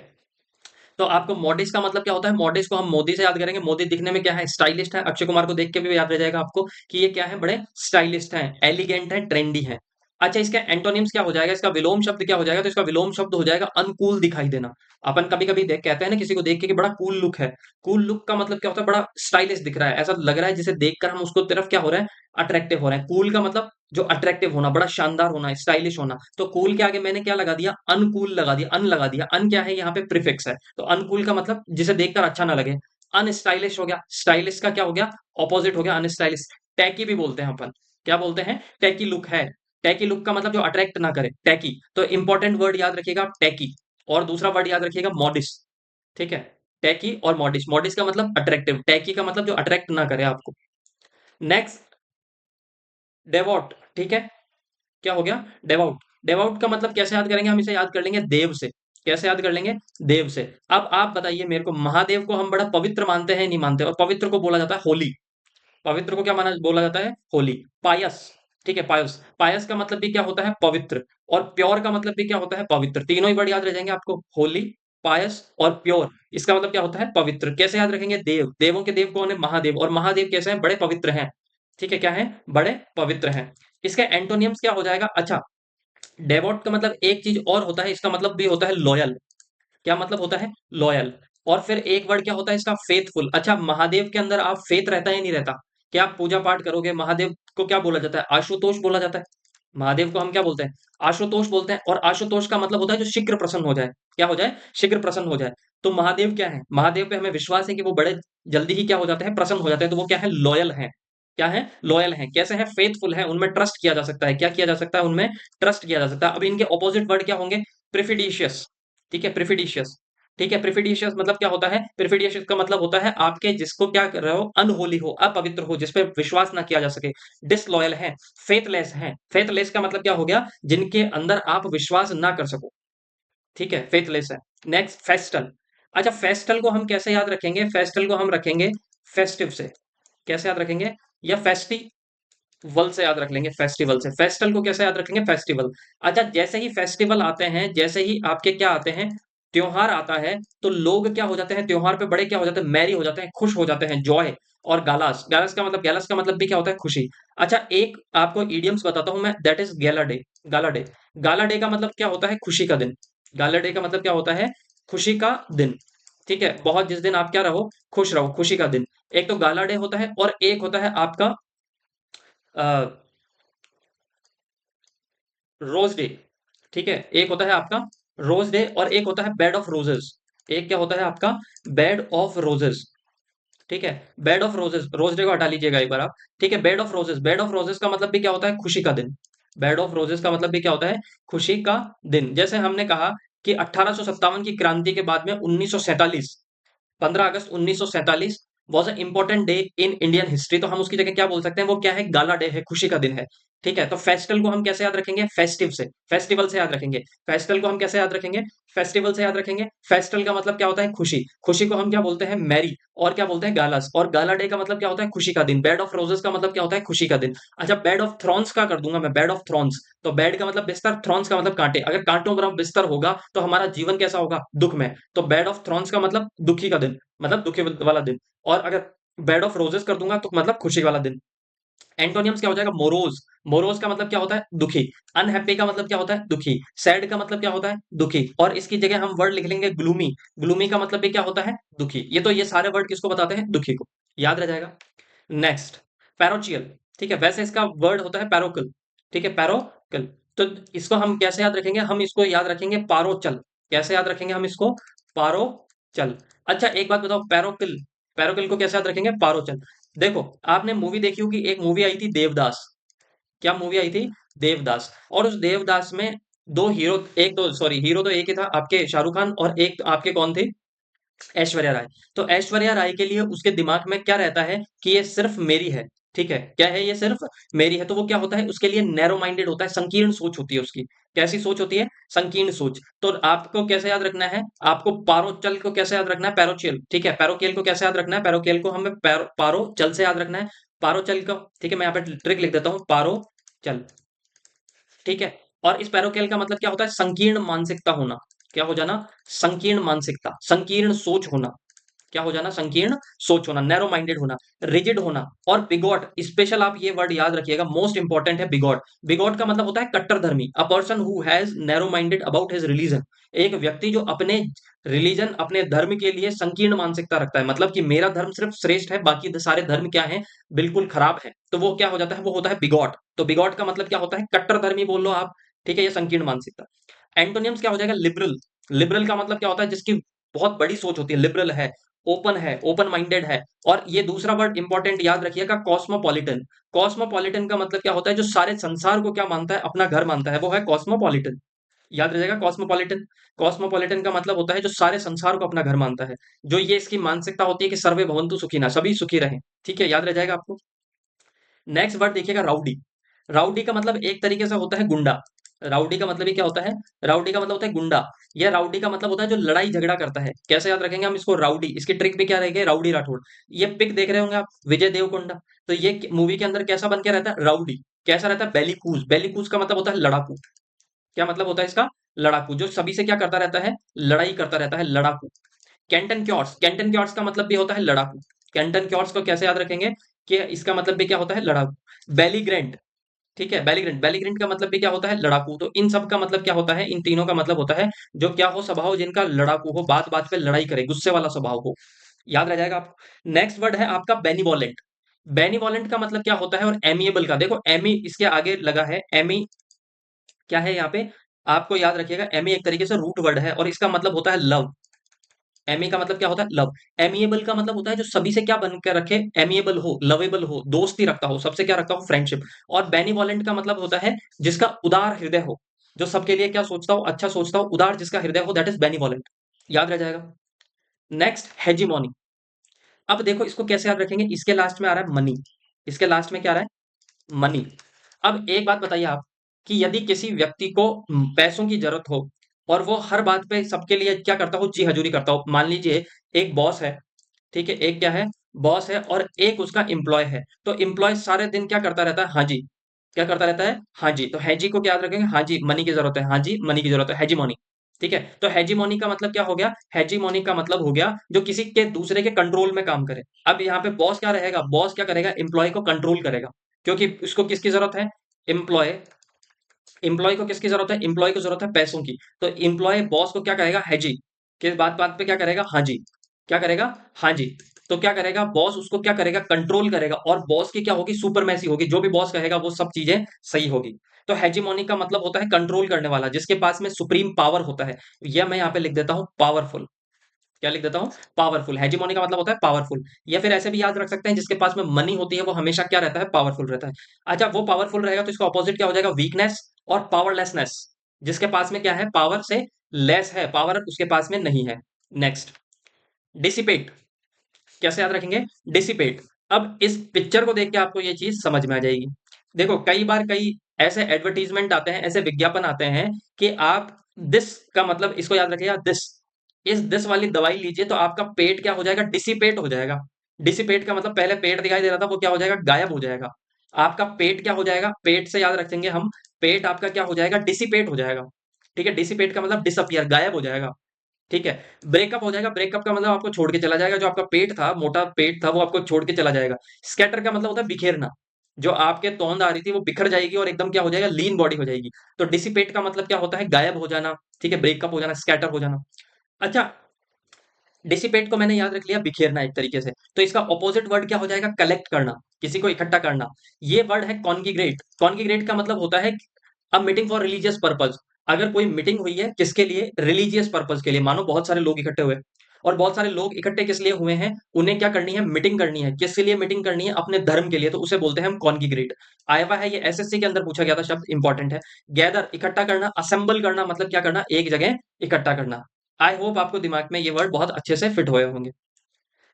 तो आपको मॉडिस का मतलब क्या होता है, मॉडिस को हम मोदी से याद करेंगे। मोदी दिखने में क्या है, स्टाइलिस्ट है। अक्षय कुमार को देख के भी याद रह जाएगा आपको कि ये क्या है, बड़े स्टाइलिस्ट हैं, एलिगेंट हैं, ट्रेंडी हैं। अच्छा, इसका एंटोनिम्स क्या हो जाएगा, इसका विलोम शब्द क्या हो जाएगा, तो इसका विलोम शब्द हो जाएगा अनकूल दिखाई देना। अपन कभी कभी देख कहते हैं ना किसी को देख के कि बड़ा कूल लुक है। कूल लुक का मतलब क्या होता है, बड़ा स्टाइलिश दिख रहा है, ऐसा लग रहा है जिसे देखकर हम उसको तरफ क्या हो रहा है, अट्रैक्टिव हो रहे हैं। कूल का मतलब जो अट्रैक्टिव होना, बड़ा शानदार होना, स्टाइलिश होना। तो कूल के आगे मैंने क्या लगा दिया, अनकूल लगा दिया, अन लगा दिया। अन क्या है, यहाँ पे प्रीफिक्स है। तो अनकूल का मतलब जिसे देखकर अच्छा ना लगे। अनस्टाइलिश हो गया, स्टाइलिश का क्या हो गया, ऑपोजिट हो गया अनस्टाइलिश। टैकी भी बोलते हैं अपन, क्या बोलते हैं, टैकी लुक है। टैकी लुक का मतलब जो अट्रैक्ट ना करे, टैकी। तो इंपॉर्टेंट वर्ड याद रखिएगा आप, टैकी। और दूसरा वर्ड याद रखिएगा, मॉडिस। ठीक है। टैकी और मॉडिस। मॉडिस का मतलब अट्रैक्टिव, टैकी का मतलब जो अट्रैक्ट ना करे आपको। नेक्स्ट, डेवॉट। ठीक है। क्या हो गया, डेवआउट। डेवआउट का मतलब कैसे याद करेंगे, हम इसे याद कर लेंगे देव से। कैसे याद कर लेंगे, देव से। अब आप बताइए मेरे को, महादेव को हम बड़ा पवित्र मानते हैं नहीं मानते, और पवित्र को बोला जाता है होली। पवित्र को क्या माना बोला जाता है, होली। पायस। ठीक है, पायस। पायस का मतलब भी क्या होता है, पवित्र। और प्योर का मतलब भी क्या होता है, पवित्र। तीनों ही वर्ड याद रह जाएंगे आपको, होली, पायस और प्योर। इसका मतलब क्या होता है, पवित्र। कैसे याद रखेंगे, देव। देवों के देव कौन है, महादेव। और महादेव कैसे हैं, बड़े पवित्र हैं। ठीक है, क्या है, बड़े पवित्र हैं। इसका एंटोनियम्स क्या हो जाएगा, अच्छा, डेवोट का मतलब एक चीज और होता है, इसका मतलब भी होता है लॉयल। क्या मतलब होता है, लॉयल। और फिर एक वर्ड क्या होता है इसका, फेथफुल। अच्छा, महादेव के अंदर आप फेथ रहता है नहीं रहता, क्या आप पूजा पाठ करोगे, महादेव को क्या बोला जाता है, आशुतोष बोला जाता है। महादेव को हम क्या बोलते हैं, आशुतोष बोलते हैं। और आशुतोष का मतलब होता है जो शीघ्र प्रसन्न हो जाए। क्या हो जाए, शीघ्र प्रसन्न हो जाए। तो महादेव क्या है, महादेव पे हमें विश्वास है कि वो बड़े जल्दी ही क्या हो जाते हैं, प्रसन्न हो जाते हैं। तो वो क्या है, लॉयल है। क्या है, लॉयल है। कैसे है, फेथफुल है, उनमें ट्रस्ट किया जा सकता है। क्या किया जा सकता है, उनमें ट्रस्ट किया जा सकता है। अब इनके ऑपोजिट वर्ड क्या होंगे, प्रिफिडिशियस। ठीक है, प्रिफिडिशियस। ठीक है, प्रिफिडिशियस मतलब क्या होता है, प्रिफिडिशियस का मतलब होता है आपके जिसको क्या कर रहे हो, अनहोली हो, अपवित्र हो, जिसपे विश्वास ना किया जा सके। डिसलॉयल है, फेथलेस है। फेथलेस का मतलब क्या हो गया, जिनके अंदर आप विश्वास ना कर सको। ठीक है, फेथलेस है। नेक्स्ट, फेस्टल। अच्छा, फेस्टल को हम कैसे याद रखेंगे, फेस्टल को हम रखेंगे फेस्टिव से। कैसे याद रखेंगे, या फेस्टिवल से याद रख लेंगे, फेस्टिवल से। फेस्टल को कैसे याद रखेंगे, फेस्टिवल। अच्छा, जैसे ही फेस्टिवल आते हैं, जैसे ही आपके क्या आते हैं, त्योहार आता है, तो लोग क्या हो जाते हैं, त्योहार पे बड़े क्या हो जाते हैं, मैरी हो जाते हैं, खुश हो जाते हैं, जॉय। और गालास, गैलस का मतलब भी क्या होता है, खुशी। अच्छा, एक आपको इडियम्स बताता हूं मैं, दैट इज गैला डे। गाला डे। गाला डे का मतलब क्या होता है, खुशी का दिन। गाला डे का मतलब क्या होता है, खुशी का दिन। ठीक है, बहुत जिस दिन आप क्या रहो, खुश रहो, खुशी का दिन। एक तो गाला डे होता है, और एक होता है आपका रोज डे। ठीक है, एक होता है आपका रोज डे, और एक होता है बेड ऑफ रोजेस। एक क्या होता है आपका, बेड ऑफ रोजेस। ठीक है, bed of roses. Rose day को हटा लीजिएगा एक बार आप। ठीक है, bed of roses. Bed of roses का मतलब भी क्या होता है, खुशी का दिन। बेड ऑफ रोजेस का मतलब भी क्या होता है, खुशी का दिन। जैसे हमने कहा कि 1857 की क्रांति के बाद में 1947, 15 अगस्त 1947 was a important day in Indian history. तो हम उसकी जगह क्या बोल सकते हैं, वो क्या है, गाला डे है, खुशी का दिन है। ठीक है, तो फेस्टिवल को हम कैसे याद रखेंगे, फेस्टिव से, फेस्टिवल से याद रखेंगे। फेस्टिवल को हम कैसे याद रखेंगे, फेस्टिवल से याद रखेंगे। फेस्टिवल का मतलब क्या होता है, खुशी। खुशी को हम क्या बोलते हैं, मैरी। और क्या बोलते हैं, गालास। और गाला डे का मतलब क्या होता है, खुशी का दिन। बेड ऑफ रोजेस का मतलब क्या होता है, खुशी का दिन। अच्छा, बेड ऑफ थ्रॉन्स का कर दूंगा मैं, बेड ऑफ थ्रॉन्स। तो बेड का मतलब बिस्तर, थ्रॉन्स का मतलब कांटे। अगर कांटों पर बिस्तर होगा तो हमारा जीवन कैसा होगा, दुख में। तो बेड ऑफ थ्रॉन्स का मतलब दुखी का दिन, मतलब दुखी वाला दिन। और अगर बेड ऑफ रोजेस कर दूंगा तो मतलब खुशी वाला दिन। एंटोनियम्स क्या हो जाएगा, मोरोज। मोरोज का मतलब क्या होता है, दुखी। अनहैप्पी का मतलब क्या होता है, दुखी। सैड का मतलब क्या होता है, दुखी। और इसकी जगह हम वर्ड लिख लेंगे ग्लूमी। ग्लूमी का मतलब भी क्या होता है, दुखी। ये तो ये सारे वर्ड किसको बताते हैं, दुखी को। याद रह जाएगा। नेक्स्ट, पैरोचियल। ठीक है, वैसे इसका वर्ड होता है पैरोकल। ठीक है, पैरोकल। तो इसको हम कैसे याद रखेंगे? हम इसको याद रखेंगे पारोचल। कैसे याद रखेंगे हम इसको? पारोचल। अच्छा एक बात बताओ, पैरोकिल, पैरोकिल को कैसे याद रखेंगे? पारोचल। देखो, आपने मूवी देखी होगी, एक मूवी आई थी देवदास। क्या मूवी आई थी? देवदास। और उस देवदास में दो हीरो, एक तो सॉरी हीरो तो एक ही था, आपके शाहरुख खान, और एक आपके कौन थे? ऐश्वर्या राय। तो ऐश्वर्या राय के लिए उसके दिमाग में क्या रहता है कि ये सिर्फ मेरी है। ठीक है, क्या है? ये सिर्फ मेरी है। तो वो क्या होता है, उसके लिए नैरो माइंडेड होता है, संकीर्ण सोच होती है उसकी। कैसी सोच होती है? संकीर्ण सोच। तो आपको कैसे याद रखना है? आपको पारोचल को कैसे याद रखना है? पैरोचल। ठीक है, पैरोकेल को कैसे याद रखना है? पैरोकेल को हमें पारोचल से याद रखना है। पारोचल को, ठीक है, मैं यहाँ पे ट्रिक लिख देता हूँ, पारोचल। ठीक है। और इस पैरोकेल का मतलब क्या होता है? संकीर्ण मानसिकता होना। क्या हो जाना? संकीर्ण मानसिकता, संकीर्ण सोच होना। क्या हो जाना? संकीर्ण सोच होना, नैरो माइंडेड होना, रिजिड होना। और बिगॉट, स्पेशल आप ये वर्ड याद रखिएगा, मोस्ट इंपॉर्टेंट है बिगॉट। बिगॉट का मतलब होता है कट्टरधर्मी, a person who has narrow minded about his religion. एक व्यक्ति जो अपने रिलीजन, अपने धर्म के लिए संकीर्ण मानसिकता रखता है, मतलब कि मेरा धर्म सिर्फ श्रेष्ठ है, बाकी सारे धर्म क्या है? बिल्कुल खराब है। तो वो क्या हो जाता है? वो होता है बिगॉट। तो बिगॉट का मतलब क्या होता है? कट्टरधर्मी बोल लो आप। ठीक है, ये संकीर्ण मानसिकता। एंटोनियम्स क्या हो जाएगा? लिबरल। लिबरल का मतलब क्या होता है? जिसकी बहुत बड़ी सोच होती है, लिबरल है, ओपन माइंडेड है। और ये दूसरा वर्ड इंपॉर्टेंट याद रखिएगा, कॉस्मोपॉलिटन। कॉस्मोपॉलिटन का मतलब क्या होता है? जो सारे संसार को क्या मानता है? अपना घर मानता है, वो है कॉस्मोपॉलिटन। याद रखिएगा, कॉस्मोपॉलिटन। कॉस्मोपॉलिटन का मतलब होता है जो सारे संसार को अपना घर मानता है। जो ये इसकी मानसिकता होती है कि सर्वे भवन्तु सुखिनः, सभी सुखी रहें। ठीक है, याद रह जाएगा आपको। नेक्स्ट वर्ड देखिएगा, राउडी। राउडी का मतलब एक तरीके से होता है गुंडा। राउडी का मतलब ये क्या होता है? राउडी का मतलब होता है गुंडा। या राउडी का मतलब होता है जो लड़ाई झगड़ा करता है। कैसे याद रखेंगे हम इसको? राउडी। इसकी ट्रिक भी क्या रहेगी? राउडी राठौड़। ये पिक देख रहे होंगे आप, विजय देवकोंडा। तो ये मूवी के अंदर कैसा बन के रहता है? राउडी। कैसा रहता है? बेलीकूज। बेलीकूज का मतलब होता है लड़ाकू। क्या मतलब होता है इसका? लड़ाकू, जो सभी से क्या करता रहता है? लड़ाई करता रहता है, लड़ाकू। कैंटन क्योर्स, कैंटन क्योर्स का मतलब भी होता है लड़ाकू। कैंटन क्योर्स को कैसे याद रखेंगे? कि इसका मतलब भी क्या होता है? लड़ाकू। बेलीग्रेंट। ठीक है, बेलीग्रेंट। बेलीग्रेंट का मतलब भी क्या होता है? लड़ाकू। तो इन सब का मतलब क्या होता है? इन तीनों का मतलब होता है जो क्या हो? स्वभाव जिनका लड़ाकू हो, बात बात पे लड़ाई करे, गुस्से वाला स्वभाव हो। याद रह जाएगा आपको। नेक्स्ट वर्ड है आपका बेनिवोलेंट। बेनिवोलेंट का मतलब क्या होता है? और एमिएबल का, देखो एमी इसके आगे लगा है, एमी क्या है यहाँ पे? आपको याद रखिएगा, एमी एक तरीके से रूट वर्ड है और इसका मतलब होता है लव। एमी का मतलब क्या होता है? लव। एमिएबल का मतलब होता है जो सभी से क्या बनकर रखे? एमिएबल हो, लवेबल हो, दोस्ती रखता हो, सबसे क्या रखता हो? फ्रेंडशिप। और बेनिवोलेंट का मतलब होता है जिसका उदार हृदय हो, जो सबके लिए क्या सोचता हो? अच्छा सोचता हो, उदार जिसका हृदय हो, दैट इज बेनिवोलेंट। याद रह जाएगा। Next, hegemony. अब देखो इसको कैसे याद रखेंगे? इसके लास्ट में आ रहा है मनी। इसके लास्ट में क्या आ रहा है? मनी। अब एक बात बताइए आप, कि यदि किसी व्यक्ति को पैसों की जरूरत हो और वो हर बात पे सबके लिए क्या करता हो? जी हजूरी करता हो। मान लीजिए एक बॉस है, ठीक है, एक क्या है? बॉस है, और एक उसका एम्प्लॉय है। तो एम्प्लॉय सारे दिन क्या करता रहता है? हाँ जी। क्या करता रहता है? हाँ जी। तो हैजी को क्या याद रखेंगे? हाँ जी, मनी की जरूरत है, हाँ जी, मनी की जरूरत है, हैजीमोनी। ठीक है, तो हैजीमोनी का मतलब क्या हो गया? हैजीमोनी का मतलब हो गया जो किसी के दूसरे के कंट्रोल में काम करे। अब यहाँ पे बॉस क्या रहेगा? बॉस क्या करेगा? एम्प्लॉय को कंट्रोल करेगा। क्योंकि उसको किसकी जरूरत है? एम्प्लॉय। एम्प्लॉय को किसकी जरूरत है? एम्प्लॉय को जरूरत है पैसों की। तो एम्प्लॉय बॉस को क्या करेगा? हैजी। किस बात बात पे क्या करेगा? हाँ जी। क्या करेगा? हाँ जी। तो क्या करेगा? बॉस उसको क्या करेगा? कंट्रोल करेगा। और बॉस की क्या होगी? सुपरमेसी होगी, जो भी बॉस कहेगा वो सब चीजें सही होगी। तो हेजीमोनी का मतलब होता है कंट्रोल करने वाला, जिसके पास में सुप्रीम पावर होता है। यह मैं यहाँ पे लिख देता हूँ पावरफुल। क्या लिख देता हूँ? पावरफुल। हेजीमोनी का मतलब होता है पावरफुल। या फिर ऐसे भी याद रख सकते हैं, जिसके पास में मनी होती है वो हमेशा क्या रहता है? पावरफुल रहता है। अच्छा, वो पावरफुल रहेगा तो इसका ऑपोजिट क्या हो जाएगा? वीकनेस और पावरलेसनेस। जिसके पास में क्या है? पावर से लेस है, पावर उसके पास में नहीं है। Next, dissipate. कैसे याद रखेंगे? डिसिपेट। अब इस पिक्चर को देख के आपको ये चीज समझ में आ जाएगी। देखो, कई बार कई ऐसे एडवर्टीजमेंट आते हैं, ऐसे विज्ञापन आते हैं कि आप दिस का मतलब इसको याद रखिएगा, दिस, इस दिस वाली दवाई लीजिए तो आपका पेट क्या हो जाएगा? डिसिपेट हो जाएगा। डिसिपेट का मतलब पहले पेट दिखाई दे रहा था, वो क्या हो जाएगा? गायब हो जाएगा। आपका पेट क्या हो जाएगा? पेट से याद रखेंगे हम, पेट आपका क्या हो जाएगा? डिसिपेट हो जाएगा। ठीक है, डिसिपेट का मतलब डिसअपियर, गायब हो जाएगा। ठीक है। ब्रेकअप हो जाएगा, ब्रेकअप का मतलब आपको छोड़ के चला जाएगा, जो आपका पेट था, मोटा पेट था, वो आपको छोड़ के चला जाएगा। स्कैटर का मतलब होता है बिखेरना, जो आपके तौंद आ रही थी वो बिखर जाएगी और एकदम क्या हो जाएगा? लीन बॉडी हो जाएगी। तो डिसिपेट का मतलब क्या होता है? गायब हो जाना। ठीक है, ब्रेकअप हो जाना, स्कैटर हो जाना। अच्छा, डिसिपेट को मैंने याद रख लिया, बिखेरना एक तरीके से। तो इसका ऑपोजिट वर्ड क्या हो जाएगा? कलेक्ट करना, किसी को इकट्ठा करना। ये वर्ड है कॉन्गिग्रेट। कॉन्गिग्रेट का मतलब होता है अब मीटिंग फॉर रिलीजियस पर्पज, अगर कोई मीटिंग हुई है किसके लिए, रिलीजियस पर्पज के लिए, मानो बहुत सारे लोग इकट्ठे हुए, और बहुत सारे लोग इकट्ठे किस लिए हुए हैं, उन्हें क्या करनी है, मीटिंग करनी है, किसके लिए मीटिंग करनी है, अपने धर्म के लिए, तो उसे बोलते हैं हम कॉन्ग्रीगेट। आया हुआ है, ये एसएससी के अंदर पूछा गया था शब्द, इंपॉर्टेंट है। गैदर इकट्ठा करना, असेंबल करना मतलब क्या करना, एक जगह इकट्ठा करना। आई होप आपको दिमाग में ये वर्ड बहुत अच्छे से फिट हुए होंगे।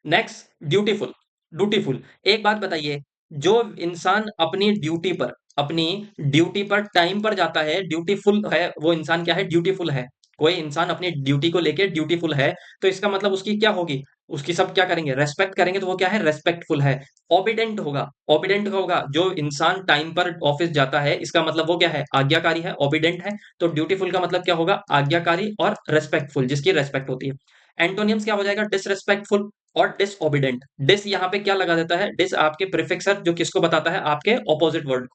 Next, dutiful. ड्यूटीफुल, एक बात बताइए, जो इंसान अपनी ड्यूटी पर टाइम पर जाता है, ड्यूटीफुल है, वो इंसान क्या है, ड्यूटीफुल है। कोई इंसान अपनी ड्यूटी को लेके ड्यूटीफुल है, तो इसका मतलब उसकी क्या होगी, उसकी सब क्या करेंगे, रेस्पेक्ट करेंगे, तो वो क्या है, रेस्पेक्टफुल है। ओबीडेंट होगा, ओबीडेंट होगा, जो इंसान टाइम पर ऑफिस जाता है, इसका मतलब वो क्या है, आज्ञाकारी है, ओबीडेंट है। तो ड्यूटीफुल का मतलब क्या होगा, आज्ञाकारी और रेस्पेक्टफुल, जिसकी रेस्पेक्ट होती है। एंटोनियम्स क्या हो जाएगा, डिसरेस्पेक्टफुल और डिसओबीडेंट। डिस यहाँ पे क्या लगा देता है, डिस आपके प्रीफिक्स जो किसको बताता है, आपके ऑपोजिट वर्ड,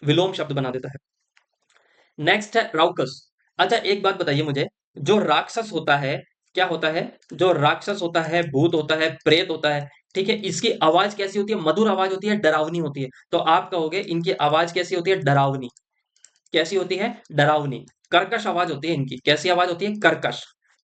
विलोम शब्द बना देता है। नेक्स्ट है राउकस। अच्छा एक बात बताइए मुझे, जो राक्षस होता है, क्या होता है, जो राक्षस होता है, भूत होता है, प्रेत होता है, ठीक है, इसकी आवाज कैसी होती है, मधुर आवाज होती है, डरावनी होती है, तो आप कहोगे इनकी आवाज कैसी होती है, डरावनी। कैसी होती है, डरावनी। कर्कश आवाज होती है इनकी, कैसी आवाज होती है, कर्कश।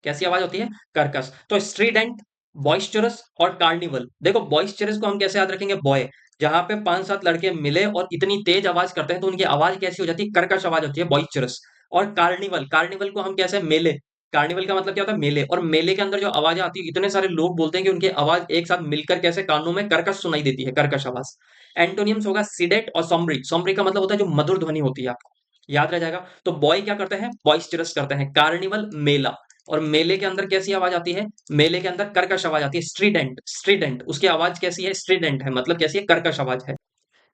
कैसी आवाज होती है, कर्कश। तो स्ट्रीडेंट, बॉइस्चरस और कार्निवल, देखो बॉइस्चरस को हम कैसे याद रखेंगे, बॉय, जहां पे पांच सात लड़के मिले और इतनी तेज आवाज करते हैं तो उनकी आवाज कैसी हो जाती है, कर्कश आवाज होती है, बॉइस्चरस। और कार्निवल, कार्निवल को हम कैसे, मेले, कार्निवल का मतलब क्या होता है, मेले, और मेले के अंदर जो आवाजें आती है, इतने सारे लोग बोलते हैं कि उनकी आवाज एक साथ मिलकर कैसे कानों में कर्कश सुनाई देती है, कर्कश आवाज। एंटोनियम्स होगा सिडेट और सोम्ब्री, सोम्ब्री का मतलब होता है जो मधुर ध्वनि होती है, आपको याद रह जाएगा। तो बॉय क्या करते हैं, बॉइस्टरस करते हैं, कार्निवल मेला, और मेले के अंदर कैसी आवाज आती है, मेले के अंदर कर्कश आवाज आती है, स्ट्रीडेंट, स्ट्रीडेंट उसकी आवाज कैसी है, स्ट्रीडेंट है, मतलब कैसी है, कर्कश आवाज है।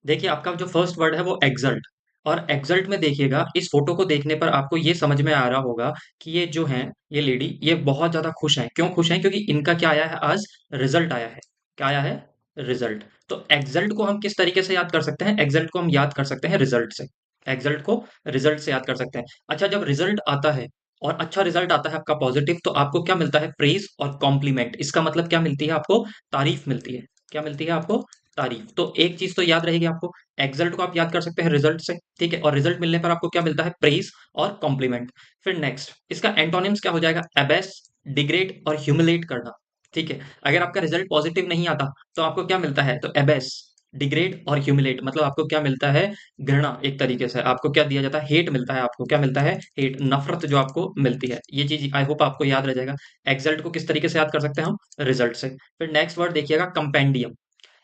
देखिए आपका जो फर्स्ट वर्ड है वो एक्सल्ट, और एक्सल्ट में देखिएगा, इस फोटो को देखने पर आपको ये समझ में आ रहा होगा कि ये जो हैं, ये लेडी, ये बहुत ज्यादा खुश हैं। क्यों खुश हैं, क्योंकि इनका क्या आया है आज, रिजल्ट आया है। क्या आया है, रिजल्ट। तो एक्सल्ट को हम किस तरीके से याद कर सकते हैं, एक्सल्ट को हम याद कर सकते हैं रिजल्ट से। एक्सल्ट को रिजल्ट से याद कर सकते हैं। अच्छा जब रिजल्ट आता है और अच्छा रिजल्ट आता है आपका पॉजिटिव, तो आपको क्या मिलता है, प्रेज और कॉम्प्लीमेंट। इसका मतलब क्या मिलती है आपको, तारीफ मिलती है। क्या मिलती है आपको, तारीफ। तो एक चीज तो याद रहेगी आपको, एक्सल्ट को आप याद कर सकते हैं रिजल्ट से, ठीक है, और रिजल्ट मिलने पर आपको क्या मिलता है, प्रेज और कॉम्प्लीमेंट। फिर नेक्स्ट, इसका एंटोनिम्स क्या हो जाएगा, एबेस, डिग्रेड और ह्यूमिलेट करना। ठीक है, अगर आपका रिजल्ट पॉजिटिव नहीं आता तो आपको क्या मिलता है, तो एबेस, डिग्रेड और ह्यूमिलेट, मतलब आपको क्या मिलता है, घृणा, एक तरीके से आपको क्या दिया जाता है, हेट मिलता है, आपको क्या मिलता है, हेट, नफरत जो आपको मिलती है। ये चीज आई होप आपको याद रह जाएगा। एक्सल्ट को किस तरीके से याद कर सकते हैं हम, रिजल्ट से। फिर नेक्स्ट वर्ड देखिएगा, कंपेंडियम।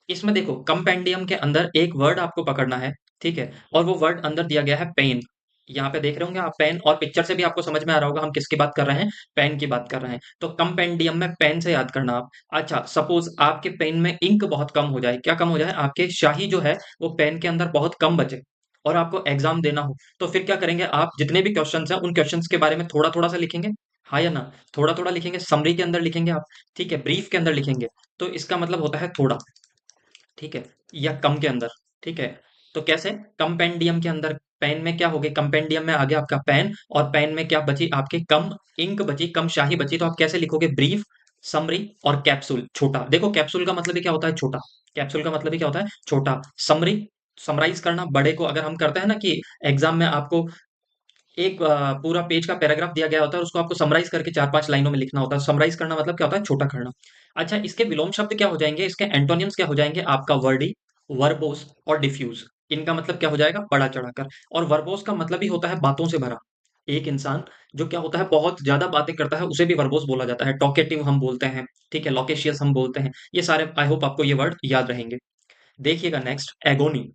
इसमें देखो कंपेंडियम के अंदर एक वर्ड आपको पकड़ना है, ठीक है, और वो वर्ड अंदर दिया गया है पेन। यहाँ पे देख रहे होंगे आप पेन, और पिक्चर से भी आपको समझ में आ रहा होगा हम किसकी बात कर रहे हैं, पेन की बात कर रहे हैं। तो कंपेंडियम में पेन से याद करना आप। अच्छा सपोज आपके पेन में इंक बहुत कम हो जाए, क्या कम हो जाए, आपके शाही जो है वो पेन के अंदर बहुत कम बचे, और आपको एग्जाम देना हो, तो फिर क्या करेंगे आप, जितने भी क्वेश्चंस हैं उन क्वेश्चंस के बारे में थोड़ा थोड़ा सा लिखेंगे, हाँ या ना, थोड़ा थोड़ा लिखेंगे, समरी के अंदर लिखेंगे आप, ठीक है, ब्रीफ के अंदर लिखेंगे। तो इसका मतलब होता है थोड़ा, ठीक है, या कम के अंदर, ठीक है। तो कैसे, कंपेंडियम के अंदर पेन में क्या हो गया, कंपेंडियम में आ गया आपका पेन, और पेन में क्या बची आपकी, कम इंक बची, कम शाही बची, तो आप कैसे लिखोगे, ब्रीफ, समरी और कैप्सूल, छोटा। देखो कैप्सूल का मतलब ही क्या होता है, छोटा। कैप्सूल का मतलब ही क्या होता है, छोटा। समरी, समराइज करना, बड़े को अगर हम करते हैं ना कि एग्जाम में आपको एक पूरा पेज का पैराग्राफ दिया गया होता है, उसको आपको समराइज करके चार पांच लाइनों में लिखना होता है। समराइज करना मतलब क्या होता है, छोटा करना। अच्छा इसके विलोम शब्द क्या हो जाएंगे, इसके एंटोनियम्स क्या हो जाएंगे, आपका वर्डी, वर्बोस और डिफ्यूज। इनका मतलब क्या हो जाएगा, बड़ा चढ़ाकर। और वर्बोस का मतलब ही होता है बातों से भरा। एक इंसान जो क्या होता है, बहुत ज्यादा बातें करता है, उसे भी वर्बोस बोला जाता है। टॉकेटिव हम बोलते हैं, ठीक है, लोकेशियस हम बोलते हैं। ये सारे आई होप आपको ये वर्ड याद रहेंगे। देखिएगा नेक्स्ट, एगोनी।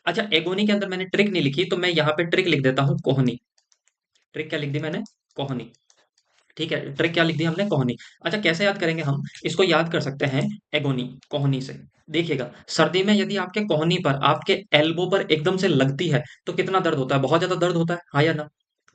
अच्छा एगोनी के अंदर मैंने ट्रिक नहीं लिखी, तो मैं यहाँ पे ट्रिक लिख देता हूँ, कोहनी। ट्रिक क्या लिख दी मैंने, कोहनी। ठीक है, ट्रिक क्या लिख दी हमने, कोहनी। अच्छा कैसे याद करेंगे हम, इसको याद कर सकते हैं एगोनी, कोहनी से। देखिएगा सर्दी में यदि आपके कोहनी पर, आपके एल्बो पर एकदम से लगती है, तो कितना दर्द होता है, बहुत ज्यादा दर्द होता है, हाँ या ना,